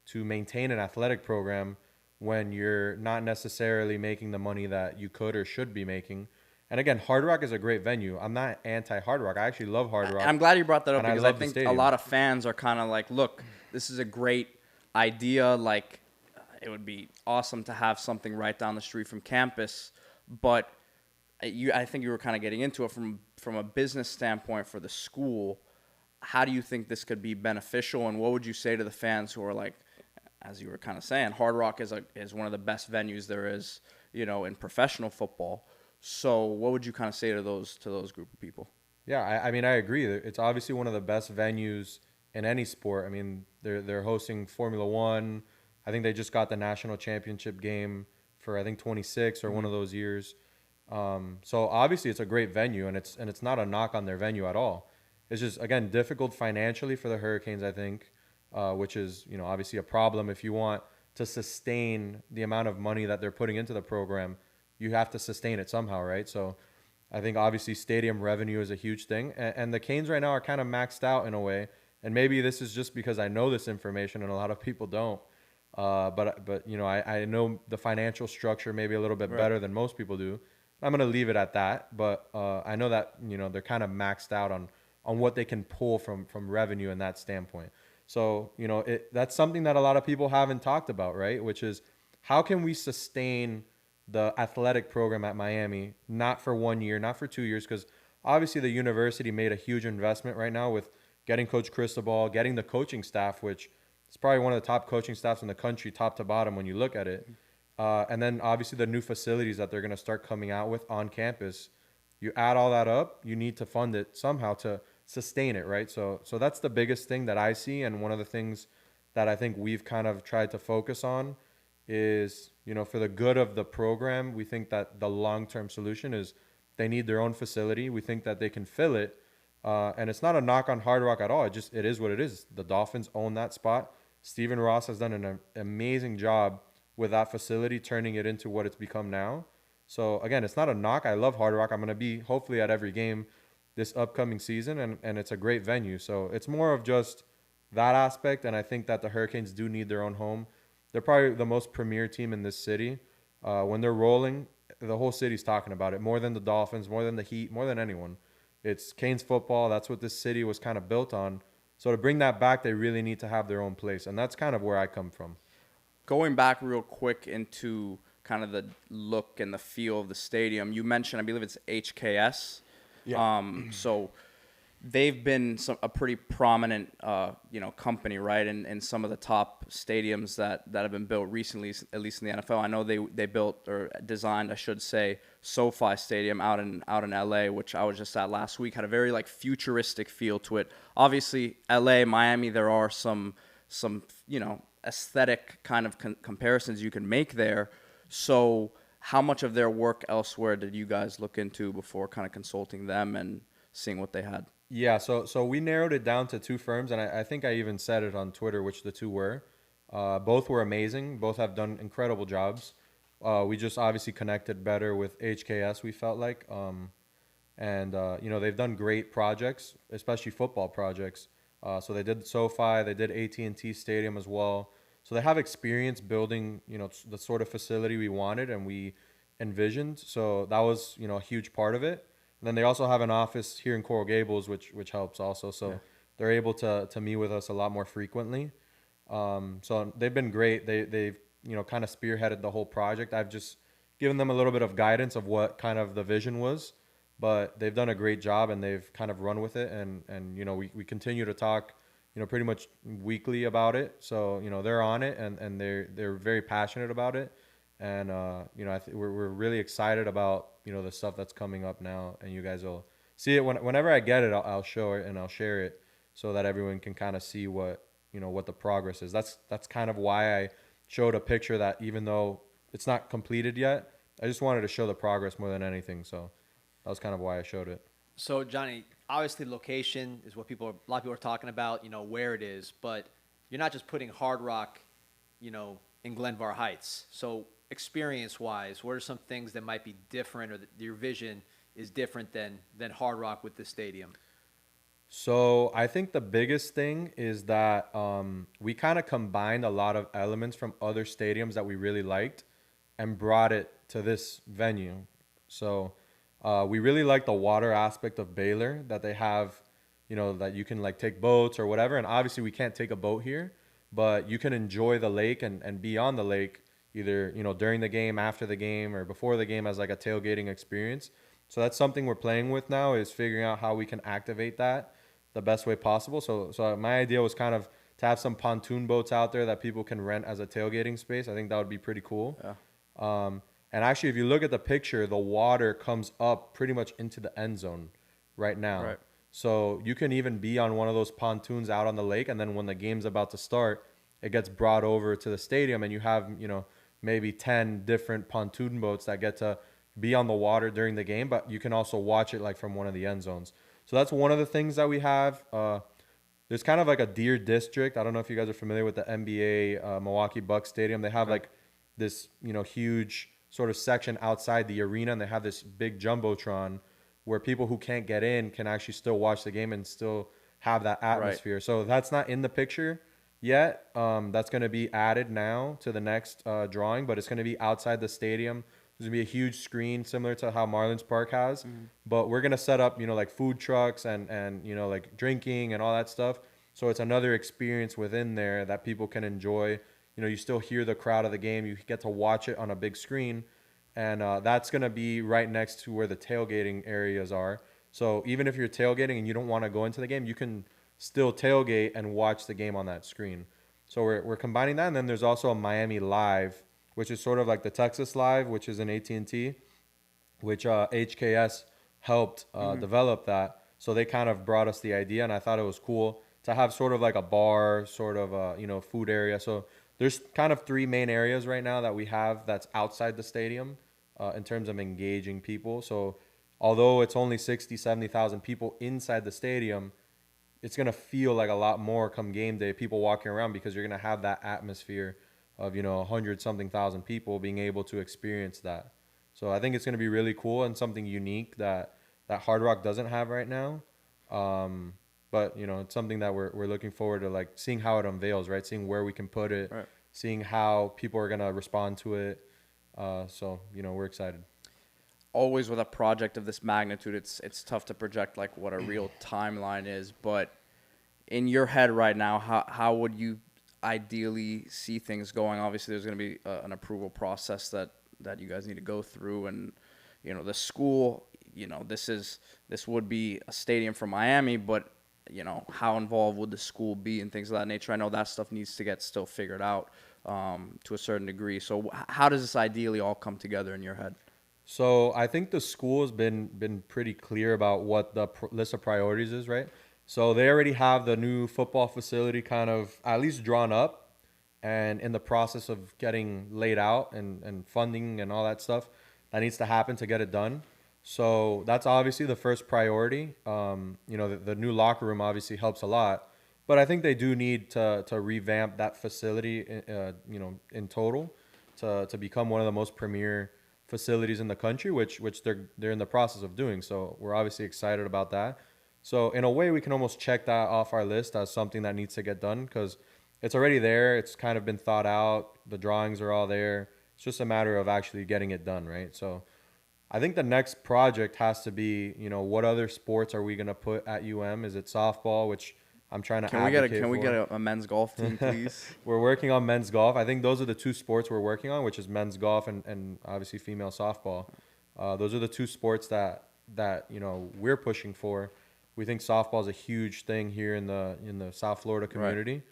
to maintain an athletic program when you're not necessarily making the money that you could or should be making. And again, Hard Rock is a great venue. I'm not anti-Hard Rock. I actually love Hard Rock. I'm glad you brought that up because I think a stadium. lot of fans are kind of like, look, this is a great idea. Like, it would be awesome to have something right down the street from campus. But I think you were kind of getting into it from a business standpoint for the school. How do you think this could be beneficial? And what would you say to the fans who are like, as you were kind of saying, Hard Rock is one of the best venues there is, you know, in professional football. So what would you kind of say to those group of people? Yeah, I mean, I agree. It's obviously one of the best venues in any sport. I mean, they're hosting Formula One. I think they just got the national championship game for I think 26 or one of those years. So obviously it's a great venue, and it's not a knock on their venue at all. It's just, again, difficult financially for the Hurricanes, I think, which is, obviously a problem. If you want to sustain the amount of money that they're putting into the program, you have to sustain it somehow, right? So I think obviously stadium revenue is a huge thing, and the Canes right now are kind of maxed out in a way. And maybe this is just because I know this information and a lot of people don't. But I know the financial structure maybe a little bit better than most people do. I'm going to leave it at that. But I know that, they're kind of maxed out on what they can pull from revenue in that standpoint. So, that's something that a lot of people haven't talked about, right? Which is, how can we sustain the athletic program at Miami, not for 1 year, not for 2 years, because obviously the university made a huge investment right now with getting Coach Cristobal, getting the coaching staff, which is probably one of the top coaching staffs in the country, top to bottom when you look at it. And then obviously the new facilities that they're going to start coming out with on campus. You add all that up, you need to fund it somehow to sustain it, right? So that's the biggest thing that I see, and one of the things that I think we've kind of tried to focus on is, for the good of the program, we think that the long-term solution is they need their own facility. We think that they can fill it. And it's not a knock on Hard Rock at all. It is what it is. The Dolphins own that spot. Stephen Ross has done an amazing job with that facility, turning it into what it's become now. So again, it's not a knock. I love Hard Rock. I'm going to be hopefully at every game this upcoming season, and it's a great venue. So it's more of just that aspect, and I think that the Hurricanes do need their own home. They're probably the most premier team in this city. When they're rolling, the whole city's talking about it, more than the Dolphins, more than the Heat, more than anyone. It's Canes football. That's what this city was kind of built on. So to bring that back, they really need to have their own place, and that's kind of where I come from. Going back real quick into kind of the look and the feel of the stadium, you mentioned, I believe it's HKS. Yeah. So they've been a pretty prominent, company, right, in some of the top stadiums that have been built recently, at least in the NFL. I know they built or designed, I should say, SoFi Stadium out in LA, which I was just at last week. Had a very futuristic feel to it. Obviously, LA, Miami, there are some aesthetic kind of comparisons you can make there. So how much of their work elsewhere did you guys look into before kind of consulting them and seeing what they had? Yeah, so we narrowed it down to two firms, and I think I even said it on Twitter which the two were. Both were amazing. Both have done incredible jobs. We just obviously connected better with HKS, we felt like. They've done great projects, especially football projects. So they did SoFi, they did AT&T Stadium as well. So they have experience building, the sort of facility we wanted and we envisioned. So that was, a huge part of it. And then they also have an office here in Coral Gables, which helps also. So they're able to meet with us a lot more frequently. So they've been great. They've kind of spearheaded the whole project. I've just given them a little bit of guidance of what kind of the vision was, but they've done a great job and they've kind of run with it. And we continue to talk, pretty much weekly about it. So, they're on it and they're very passionate about it. And, we're really excited about, the stuff that's coming up now, and you guys will see it whenever I get it. I'll show it and I'll share it so that everyone can kind of see what the progress is. That's kind of why I showed a picture that even though it's not completed yet, I just wanted to show the progress more than anything. So that was kind of why I showed it. So Johnny, obviously location is what a lot of people are talking about, where it is, but you're not just putting Hard Rock, in Glenvar Heights. So experience-wise, what are some things that might be different, or that your vision is different than Hard Rock with this stadium? So I think the biggest thing is that we kind of combined a lot of elements from other stadiums that we really liked and brought it to this venue. So we really like the water aspect of Baylor, that they have, that you can take boats or whatever. And obviously we can't take a boat here, but you can enjoy the lake and be on the lake either, during the game, after the game, or before the game as a tailgating experience. So that's something we're playing with now, is figuring out how we can activate that the best way possible. So my idea was kind of to have some pontoon boats out there that people can rent as a tailgating space. I think that would be pretty cool. Yeah. And actually, if you look at the picture, the water comes up pretty much into the end zone right now. Right. So you can even be on one of those pontoons out on the lake, and then when the game's about to start, it gets brought over to the stadium, and you have, maybe 10 different pontoon boats that get to be on the water during the game, but you can also watch it like from one of the end zones. So that's one of the things that we have. There's kind of like a deer district. I don't know if you guys are familiar with the NBA Milwaukee Bucks stadium. They have like this, huge sort of section outside the arena, and they have this big jumbotron where people who can't get in can actually still watch the game and still have that atmosphere. Right. So that's not in the picture yet. That's going to be added now to the next drawing, but it's going to be outside the stadium. There's going to be a huge screen similar to how Marlins Park has, but we're going to set up, like food trucks and like drinking and all that stuff. So it's another experience within there that people can enjoy. You still hear the crowd of the game. You get to watch it on a big screen. And that's going to be right next to where the tailgating areas are. So even if you're tailgating and you don't want to go into the game, you can still tailgate and watch the game on that screen. So we're combining that. And then there's also a Miami Live, which is sort of like the Texas Live, which is an AT&T, which HKS helped develop that. So they kind of brought us the idea, and I thought it was cool to have sort of like a bar, sort of food area. So there's kind of 3 main areas right now that we have that's outside the stadium. In terms of engaging people. So although it's only 60, 70,000 people inside the stadium, it's going to feel like a lot more come game day, people walking around, because you're going to have that atmosphere of, 100-something thousand people being able to experience that. So I think it's going to be really cool and something unique that Hard Rock doesn't have right now. But, it's something that we're looking forward to, like seeing how it unveils, right? Seeing where we can put it, right. Seeing how people are going to respond to it. So, we're excited. Always with a project of this magnitude, it's tough to project like what a real timeline is. But in your head right now, how would you ideally see things going? Obviously, there's going to be an approval process that you guys need to go through. And, the school, this would be a stadium for Miami, but, how involved would the school be and things of that nature? I know that stuff needs to get still figured out. To a certain degree. So how does this ideally all come together in your head? So I think the school has been pretty clear about what the list of priorities is, right? So they already have the new football facility kind of at least drawn up and in the process of getting laid out and funding and all that stuff that needs to happen to get it done. So that's obviously the first priority. The new locker room obviously helps a lot. But I think they do need to revamp that facility, in total, to become one of the most premier facilities in the country, which they're in the process of doing. So we're obviously excited about that. So in a way, we can almost check that off our list as something that needs to get done because it's already there. It's kind of been thought out. The drawings are all there. It's just a matter of actually getting it done, right? So I think the next project has to be, what other sports are we going to put at UM? Is it softball, which I'm trying to advocate for. Can we get a men's golf team, please? We're working on men's golf. I think those are the 2 sports we're working on, which is men's golf and obviously female softball. Those are the 2 sports that we're pushing for. We think softball is a huge thing here in the South Florida community.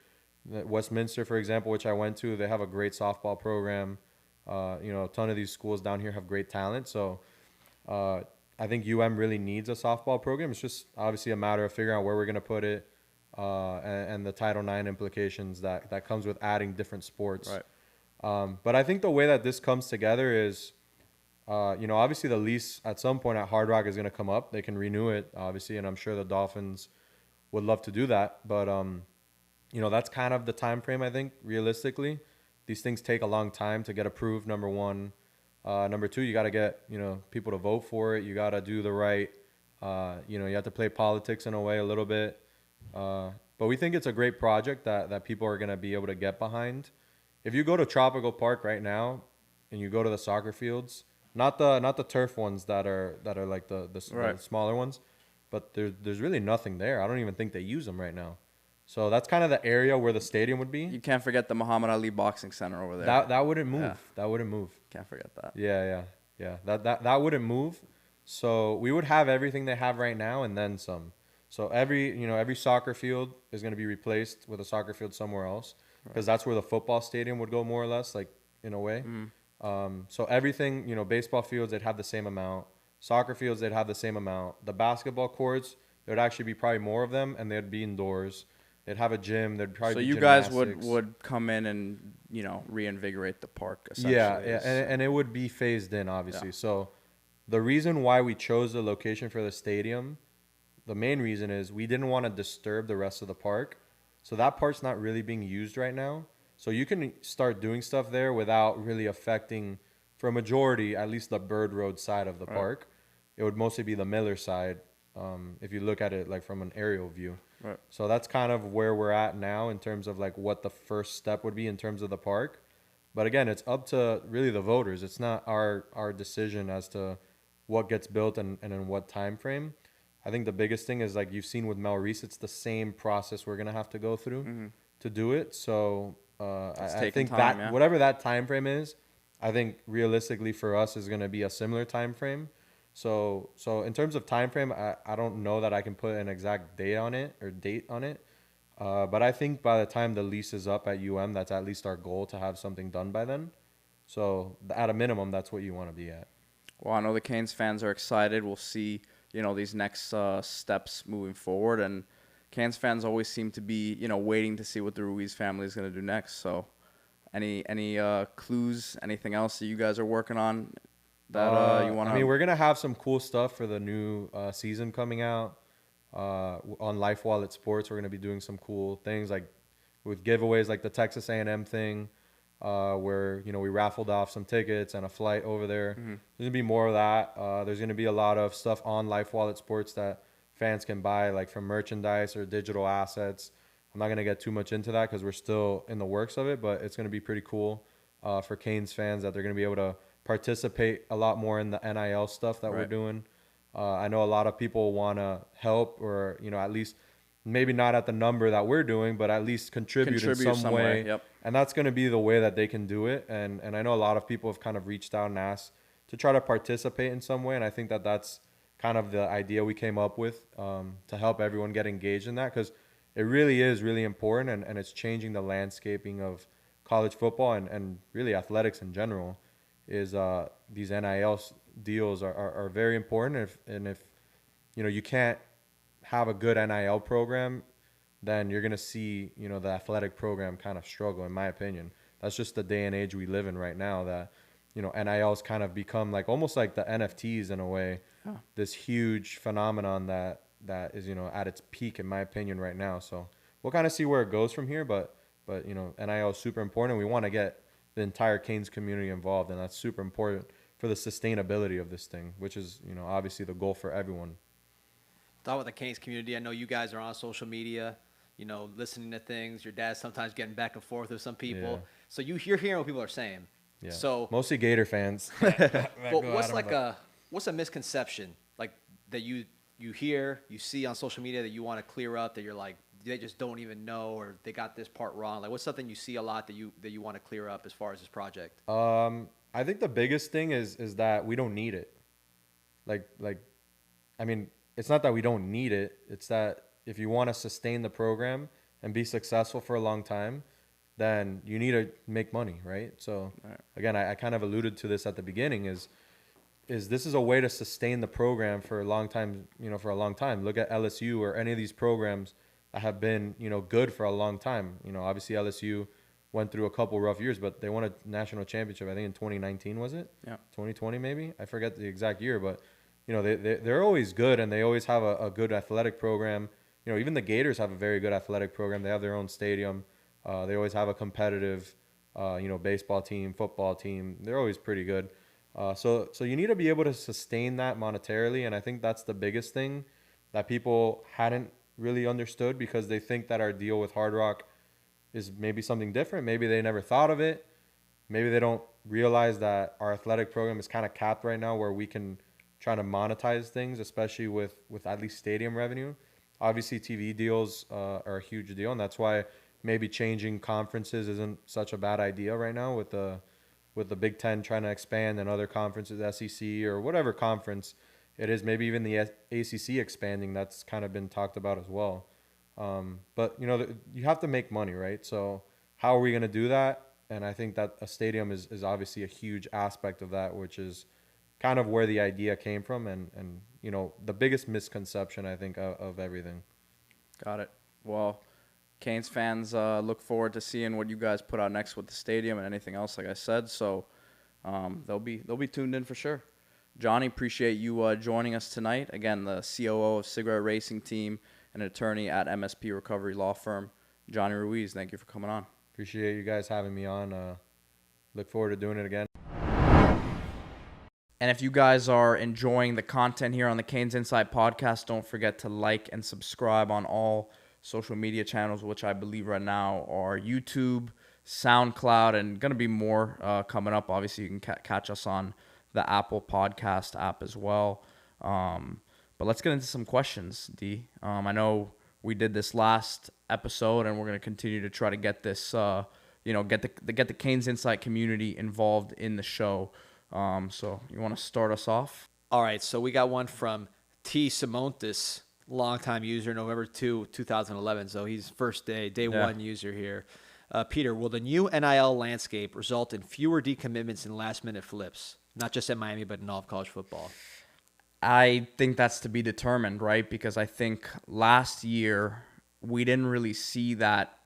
Right. Westminster, for example, which I went to, they have a great softball program. A ton of these schools down here have great talent. So I think UM really needs a softball program. It's just obviously a matter of figuring out where we're going to put it. And the Title IX implications that comes with adding different sports. Right. But I think the way that this comes together is, obviously the lease at some point at Hard Rock is going to come up. They can renew it, obviously, and I'm sure the Dolphins would love to do that. But, that's kind of the time frame, I think, realistically. These things take a long time to get approved, number one. Number two, you got to get, people to vote for it. You got to do the right, you have to play politics in a way a little bit. But we think it's a great project that people are going to be able to get behind. If you go to Tropical Park right now and you go to the soccer fields, not the turf ones that are like the smaller ones, but there's really nothing there. I don't even think they use them right now. So that's kind of the area where the stadium would be. You can't forget the Muhammad Ali Boxing Center over there. That wouldn't move. Yeah. That wouldn't move. Can't forget that. Yeah. That wouldn't move. So we would have everything they have right now and then some. So every soccer field is going to be replaced with a soccer field somewhere else because that's where the football stadium would go more or less, like in a way. So everything, baseball fields, they'd have the same amount. Soccer fields, they'd have the same amount. The basketball courts, there'd actually be probably more of them, and they'd be indoors. They'd have a gym. There'd probably So be you guys gymnastics. would come in and, you know, reinvigorate the park, essentially. Yeah, and it would be phased in, obviously. Yeah. So the reason why we chose the location for the stadium, the main reason is we didn't want to disturb the rest of the park. So that part's not really being used right now. So you can start doing stuff there without really affecting, for a majority, at least the Bird Road side of the park. It would mostly be the Miller side, if you look at it like from an aerial view. Right. So that's kind of where we're at now in terms of like what the first step would be in terms of the park. But again, it's up to really the voters. It's not our decision as to what gets built and in what time frame. I think the biggest thing is, like you've seen with Mel Reese, it's the same process we're gonna have to go through to do it. So I think time, that whatever that time frame is, I think realistically for us is gonna be a similar time frame. So in terms of time frame, I don't know that I can put an exact date on it. But I think by the time the lease is up at UM, that's at least our goal to have something done by then. So at a minimum, that's what you want to be at. Well, I know the Canes fans are excited. We'll see, you know, these next steps moving forward. And Canes fans always seem to be, you know, waiting to see what the Ruiz family is going to do next. So any clues, anything else that you guys are working on that you want to? I mean, we're going to have some cool stuff for the new season coming out. On Life Wallet Sports, we're going to be doing some cool things like with giveaways like the Texas A&M thing, where, you know, we raffled off some tickets and a flight over there. There's going to be more of that. There's going to be a lot of stuff on Life Wallet Sports that fans can buy, like from merchandise or digital assets. I'm not going to get too much into that because we're still in the works of it, but it's going to be pretty cool for Canes fans that they're going to be able to participate a lot more in the NIL stuff that we're doing. I know a lot of people want to help, or, you know, at least maybe not at the number that we're doing, but at least contribute in some way. Yep. And that's going to be the way that they can do it. And I know a lot of people have kind of reached out and asked to try to participate in some way. And I think that that's kind of the idea we came up with, to help everyone get engaged in that, because it really is really important, and it's changing the landscaping of college football and really athletics in general. Is these NIL deals are very important. If you know, you can't have a good NIL program, then you're gonna see, you know, the athletic program kind of struggle, in my opinion. That's just the day and age we live in right now, that, you know, NIL's kind of become like almost like the NFTs in a way. This huge phenomenon that is, you know, at its peak, in my opinion, right now. So we'll kind of see where it goes from here, but you know, NIL is super important. We want to get the entire Canes community involved, and that's super important for the sustainability of this thing, which is, you know, obviously the goal for everyone. Talk about the Canes community. I know you guys are on social media, you know, listening to things. Your dad's sometimes getting back and forth with some people. Yeah. So you're hearing what people are saying. Yeah. So mostly Gator fans. well, what's a misconception like that you hear, you see on social media that you want to clear up, that you're like, they just don't even know, or they got this part wrong? Like, what's something you see a lot that you want to clear up as far as this project? I think the biggest thing is that we don't need it. Like, I mean, it's not that we don't need it. It's that if you want to sustain the program and be successful for a long time, then you need to make money, right? So again, I kind of alluded to this at the beginning, is this is a way to sustain the program for a long time, you know, for a long time. Look at LSU or any of these programs that have been, you know, good for a long time. You know, obviously LSU went through a couple rough years, but they won a national championship, I think in 2019, was it? Yeah. 2020 maybe? I forget the exact year, but, you know, they're always good, and they always have a good athletic program. You know, even the Gators have a very good athletic program. They have their own stadium. They always have a competitive, you know, baseball team, football team. They're always pretty good. So you need to be able to sustain that monetarily, and I think that's the biggest thing that people hadn't really understood, because they think that our deal with Hard Rock is maybe something different. Maybe they never thought of it. Maybe they don't realize that our athletic program is kind of capped right now, where we can try to monetize things, especially with at least stadium revenue. Obviously, TV deals are a huge deal, and that's why maybe changing conferences isn't such a bad idea right now, with the Big Ten trying to expand, and other conferences, SEC or whatever conference it is, maybe even the ACC expanding. That's kind of been talked about as well. But, you know, you have to make money, right? So how are we going to do that? And I think that a stadium is obviously a huge aspect of that, which is kind of where the idea came from, and the biggest misconception I think of everything. Got it. Well, Canes fans look forward to seeing what you guys put out next with the stadium and anything else, like I said. So they'll be tuned in for sure. Johnny, appreciate you joining us tonight. Again, the COO of Cigarette Racing Team and an attorney at MSP Recovery Law Firm. Johnny Ruiz, thank you for coming on. Appreciate you guys having me on. Look forward to doing it again. And if you guys are enjoying the content here on the CanesInSight podcast, don't forget to like and subscribe on all social media channels, which I believe right now are YouTube, SoundCloud, and going to be more coming up. Obviously, you can catch us on the Apple Podcast app as well. But let's get into some questions, D. I know we did this last episode, and we're going to continue to try to get this, get the CanesInSight community involved in the show. So you want to start us off? All right, so we got one from T. Simontis, longtime user, November 2, 2011. So he's day one user here. Peter, will the new NIL landscape result in fewer decommitments and last-minute flips? Not just at Miami, but in all of college football. I think that's to be determined, right? Because I think last year we didn't really see that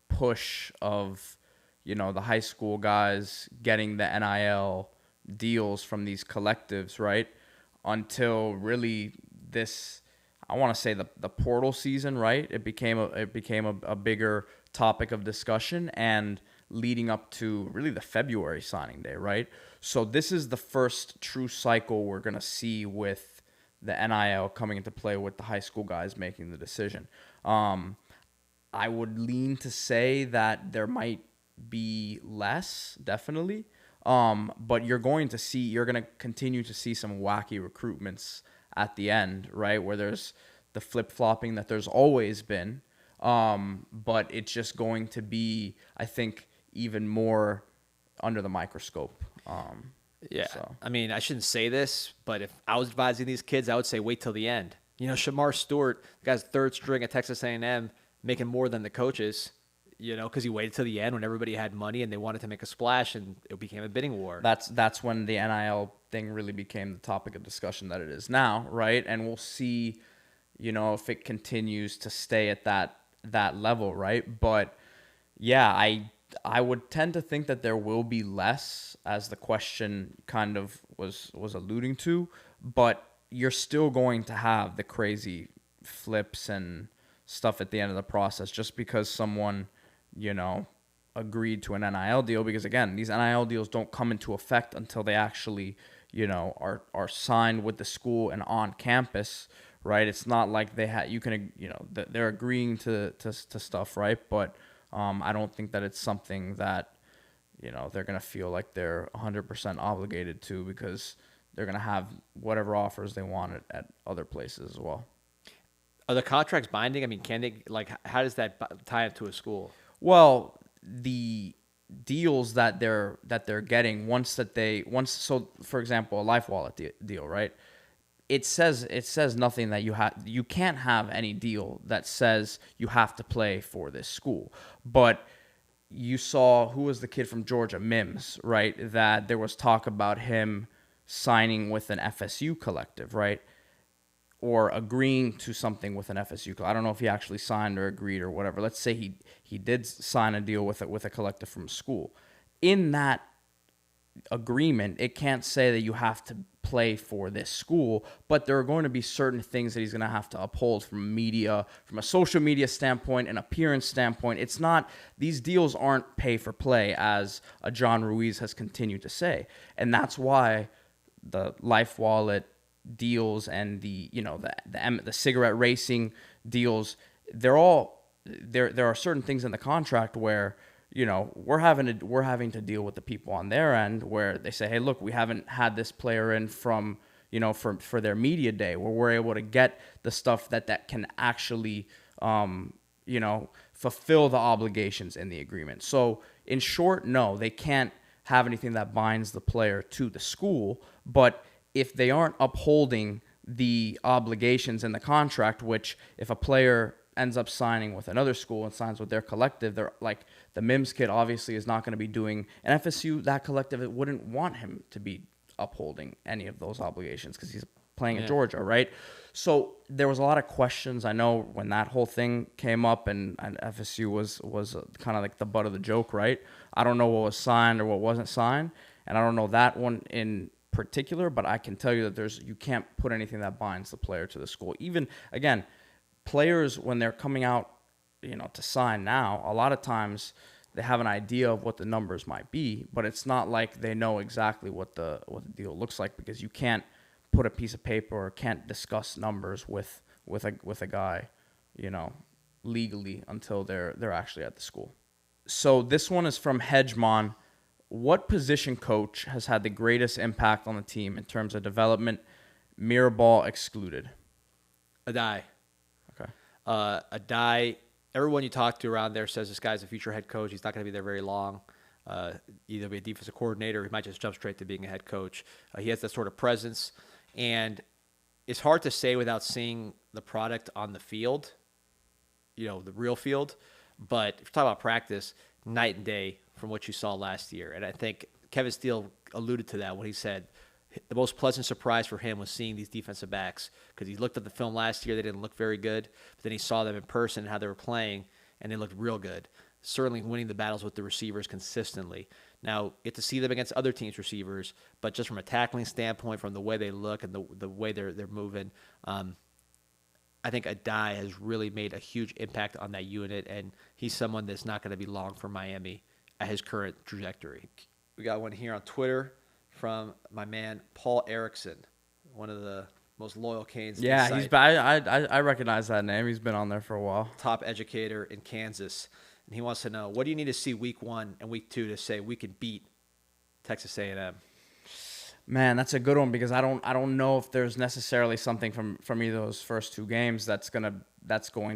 push of, the high school guys getting the NIL deals from these collectives, right? Until really this, I want to say the portal season, right? It became a bigger topic of discussion, and leading up to really the February signing day, right? So this is the first true cycle we're going to see with the NIL coming into play with the high school guys making the decision. I would lean to say that there might be less, definitely. But you're going to continue to see some wacky recruitments at the end, right? Where there's the flip-flopping that there's always been. But it's just going to be, I think, even more under the microscope. So. I mean, I shouldn't say this, but if I was advising these kids, I would say wait till the end. Shamar Stewart, the guy's third string at Texas A&M, making more than the coaches, because he waited till the end when everybody had money and they wanted to make a splash, and it became a bidding war. That's when the NIL thing really became the topic of discussion that it is now, right? And we'll see, if it continues to stay at that level, right? But yeah, I would tend to think that there will be less, as the question kind of was alluding to, but you're still going to have the crazy flips and stuff at the end of the process just because someone, agreed to an NIL deal, because again, these NIL deals don't come into effect until they actually, are signed with the school and on campus, right? It's not like they're agreeing to stuff, right? But I don't think that it's something that, they're going to feel like they're 100% obligated to, because they're going to have whatever offers they want at other places as well. Are the contracts binding? I mean, can they, how does that tie into a school? Well, the deals that they're getting so for example, a Life Wallet deal, right? It says nothing that you can't have any deal that says you have to play for this school. But you saw, who was the kid from Georgia, Mims, right? That there was talk about him signing with an FSU collective, right? Or agreeing to something with an FSU. I don't know if he actually signed or agreed or whatever. Let's say he did sign a deal with a collective from school. In that agreement, it can't say that you have to play for this school, but there are going to be certain things that he's going to have to uphold from a social media standpoint, an appearance standpoint. It's not, these deals aren't pay for play, as John Ruiz has continued to say. And that's why the Life Wallet deals and the cigarette racing deals, there are certain things in the contract where we're having to deal with the people on their end, where they say, hey, look, we haven't had this player in from for their media day, where we're able to get the stuff that can actually fulfill the obligations in the agreement. So in short, no, they can't have anything that binds the player to the school, but if they aren't upholding the obligations in the contract, which if a player ends up signing with another school and signs with their collective, they're like, the Mims kid obviously is not going to be doing an FSU, that collective, it wouldn't want him to be upholding any of those obligations because he's playing at Georgia, right? So there was a lot of questions. I know when that whole thing came up and FSU was kind of like the butt of the joke, right? I don't know what was signed or what wasn't signed, and I don't know that one in particular, but I can tell you that you can't put anything that binds the player to the school. Even, again, players, when they're coming out, to sign now, a lot of times they have an idea of what the numbers might be, but it's not like they know exactly what the deal looks like, because you can't put a piece of paper or can't discuss numbers with a guy, legally until they're actually at the school. So this one is from Hedgemon. What position coach has had the greatest impact on the team in terms of development, mirror ball excluded? Adai. Okay. Adai, everyone you talk to around there says this guy's a future head coach. He's not going to be there very long. Either be a defensive coordinator or he might just jump straight to being a head coach. He has that sort of presence. And it's hard to say without seeing the product on the field, the real field. But if you're talking about practice, night and day from what you saw last year. And I think Kevin Steele alluded to that when he said the most pleasant surprise for him was seeing these defensive backs, because he looked at the film last year. They didn't look very good. But then he saw them in person and how they were playing, and they looked real good. Certainly winning the battles with the receivers consistently. Now, you get to see them against other teams' receivers, but just from a tackling standpoint, from the way they look and the way they're moving, I think Adai has really made a huge impact on that unit, and he's someone that's not going to be long for Miami at his current trajectory. We got one here on Twitter from my man Paul Erickson, one of the most loyal Canes. Yeah, he's I recognize that name. He's been on there for a while. Top educator in Kansas. And he wants to know, what do you need to see week 1 and week 2 to say we can beat Texas A&M? Man, that's a good one, because I don't know if there's necessarily something from either of those first 2 games that's going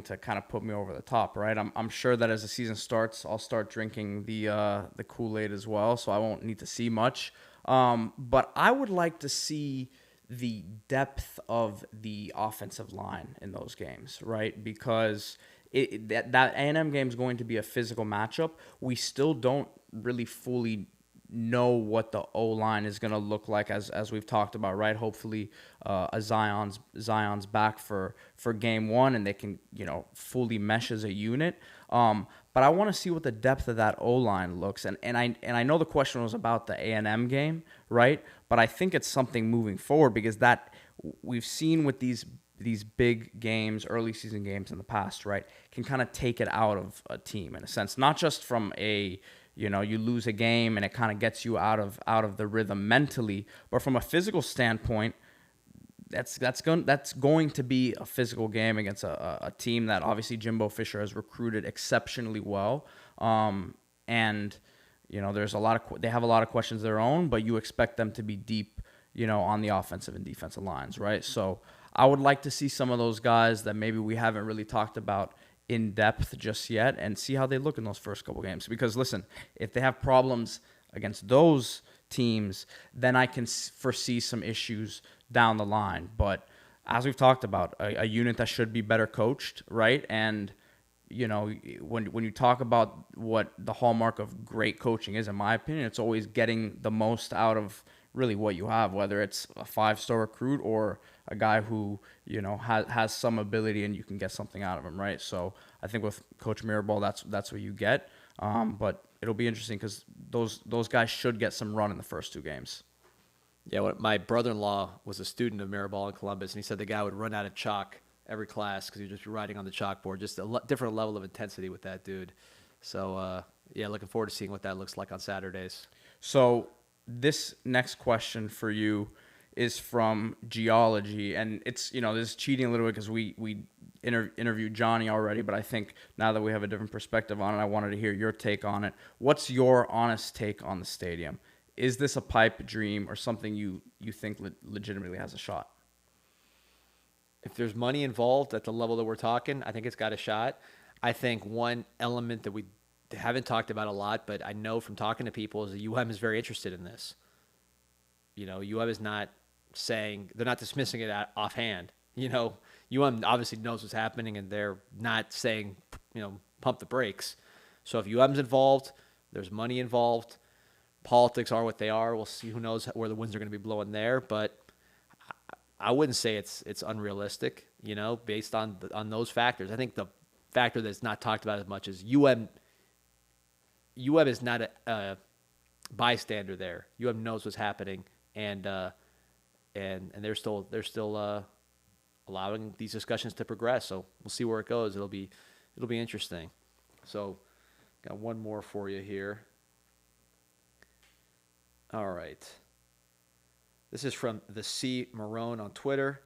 to kind of put me over the top, right? I'm sure that as the season starts, I'll start drinking the Kool-Aid as well, so I won't need to see much. But I would like to see the depth of the offensive line in those games, right? Because that A&M game is going to be a physical matchup. We still don't really fully know what the O-line is going to look like, as we've talked about, right? Hopefully Zion's back for game 1, and they can fully mesh as a unit. But I want to see what the depth of that O-line looks, and I know the question was about the A&M game, right? But I think it's something moving forward, because that we've seen with these big games, early season games in the past, right, can kind of take it out of a team in a sense, not just from you lose a game and it kind of gets you out of the rhythm mentally, but from a physical standpoint, that's going to be a physical game against a team that obviously Jimbo Fisher has recruited exceptionally well, and there's they have a lot of questions of their own, but you expect them to be deep, on the offensive and defensive lines, right? So I would like to see some of those guys that maybe we haven't really talked about in depth just yet, and see how they look in those first couple games. Because listen, if they have problems against those teams, then I can foresee some issues down the line. But as we've talked about, a unit that should be better coached, right? And when you talk about what the hallmark of great coaching is, in my opinion, it's always getting the most out of really what you have, whether it's a 5-star recruit or a guy who has some ability and you can get something out of him, right? So I think with Coach Mirabal, that's what you get. But it'll be interesting, because those guys should get some run in the first 2 games. Yeah, my brother-in-law was a student of Mirabal in Columbus, and he said the guy would run out of chalk every class because he'd just be writing on the chalkboard. Just a different level of intensity with that dude. So looking forward to seeing what that looks like on Saturdays. So this next question for you is from Geology, and it's this is cheating a little bit because we interviewed Johnny already, but I think now that we have a different perspective on it, I wanted to hear your take on it. What's your honest take on the stadium? Is this a pipe dream or something you think legitimately has a shot? If there's money involved at the level that we're talking, I think it's got a shot. I think one element that we haven't talked about a lot, but I know from talking to people, is that UM is very interested in this. UM is not saying, they're not dismissing it offhand. UM obviously knows what's happening, and they're not saying, pump the brakes. So if UM's involved, there's money involved, politics are what they are. We'll see. Who knows where the winds are going to be blowing there, but I wouldn't say it's unrealistic, based on those factors. I think the factor that's not talked about as much is UM is not a bystander there. UM knows what's happening, and they're still allowing these discussions to progress. So we'll see where it goes. It'll be interesting. So got one more for you here. All right. This is from the C. Marone on Twitter.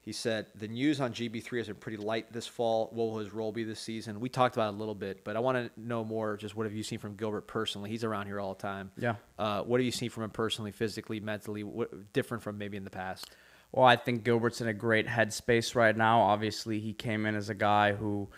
He said, the news on GB3 has been pretty light this fall. What will his role be this season? We talked about it a little bit, but I want to know more, just what have you seen from Gilbert personally? He's around here all the time. Yeah. What have you seen from him personally, physically, mentally, different from maybe in the past? Well, I think Gilbert's in a great headspace right now. Obviously, he came in as a guy who,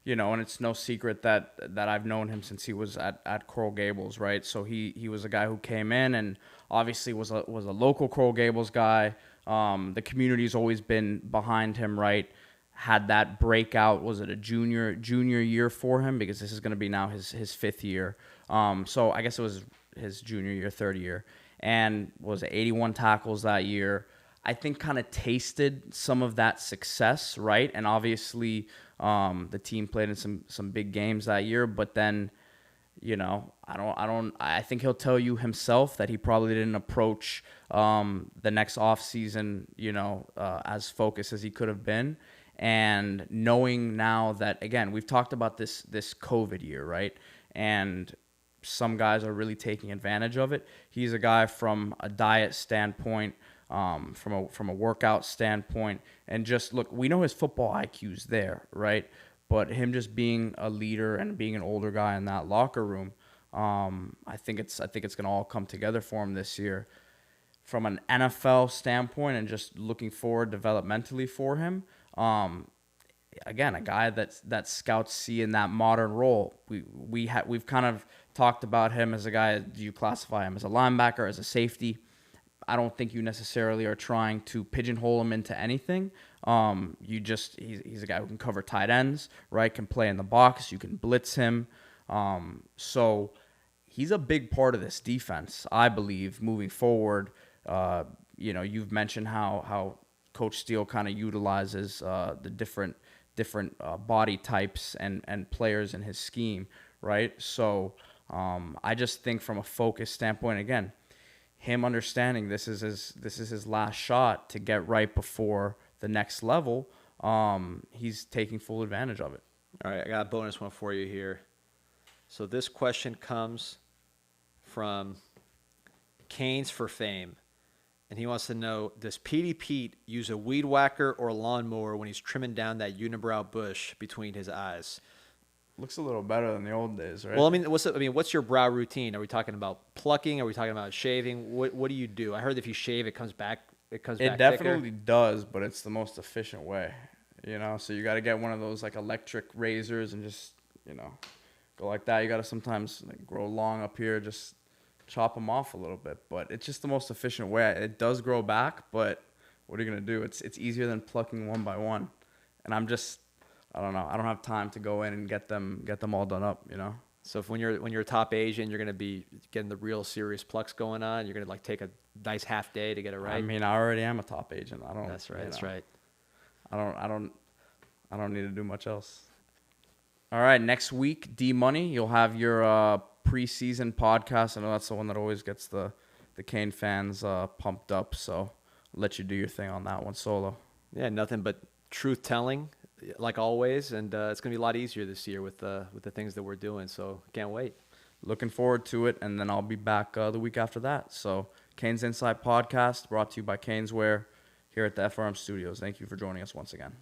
and it's no secret that I've known him since he was at Coral Gables, right? So he was a guy who came in and obviously was a local Coral Gables guy. The community's always been behind him, right? Had that breakout, was it a junior year for him? Because this is going to be now his fifth year. So I guess it was his junior year, third year. And was 81 tackles that year. I think kind of tasted some of that success, right? And obviously the team played in some big games that year, but then, I think he'll tell you himself that he probably didn't approach the next off season, as focused as he could have been. And knowing now that, again, we've talked about this COVID year, right? And some guys are really taking advantage of it. He's a guy from a diet standpoint, from a workout standpoint, and just look, we know his football IQ's there, right? But him just being a leader and being an older guy in that locker room, I think it's gonna all come together for him this year. From an NFL standpoint and just looking forward developmentally for him, again, a guy that scouts see in that modern role. We've kind of talked about him as a guy. Do you classify him as a linebacker, as a safety? I don't think you necessarily are trying to pigeonhole him into anything. He's a guy who can cover tight ends, right? Can play in the box. You can blitz him. So he's a big part of this defense, I believe, moving forward. You've mentioned how Coach Steele kind of utilizes the different body types and players in his scheme, right? So I just think from a focus standpoint, again, him understanding this is his last shot to get right before the next level, he's taking full advantage of it. All right, I got a bonus one for you here. So this question comes from Canes for Fame, and he wants to know, does Petey Pete use a weed whacker or lawnmower when he's trimming down that unibrow bush between his eyes? Looks a little better than the old days, right? Well, what's your brow routine? Are we talking about plucking? Are we talking about shaving? What do you do? I heard if you shave, it comes back. It definitely does, but it's the most efficient way. So you got to get one of those like electric razors and just go like that. You got to sometimes grow long up here, just chop them off a little bit. But it's just the most efficient way. It does grow back, but what are you gonna do? It's easier than plucking one by one. And I don't know. I don't have time to go in and get them all done up, So when you're a top Asian, you're gonna be getting the real serious plucks going on. You're gonna take a nice half day to get it right. I mean, I already am a top agent. That's right. That's right. I don't need to do much else. All right, next week, D Money, you'll have your preseason podcast. I know that's the one that always gets the Cane fans pumped up. So I'll let you do your thing on that one solo. Yeah, nothing but truth telling, like always, and it's gonna be a lot easier this year with the things that we're doing. So can't wait. Looking forward to it, and then I'll be back the week after that. So CanesInSight podcast brought to you by Caneswear here at the FRM Studios. Thank you for joining us once again.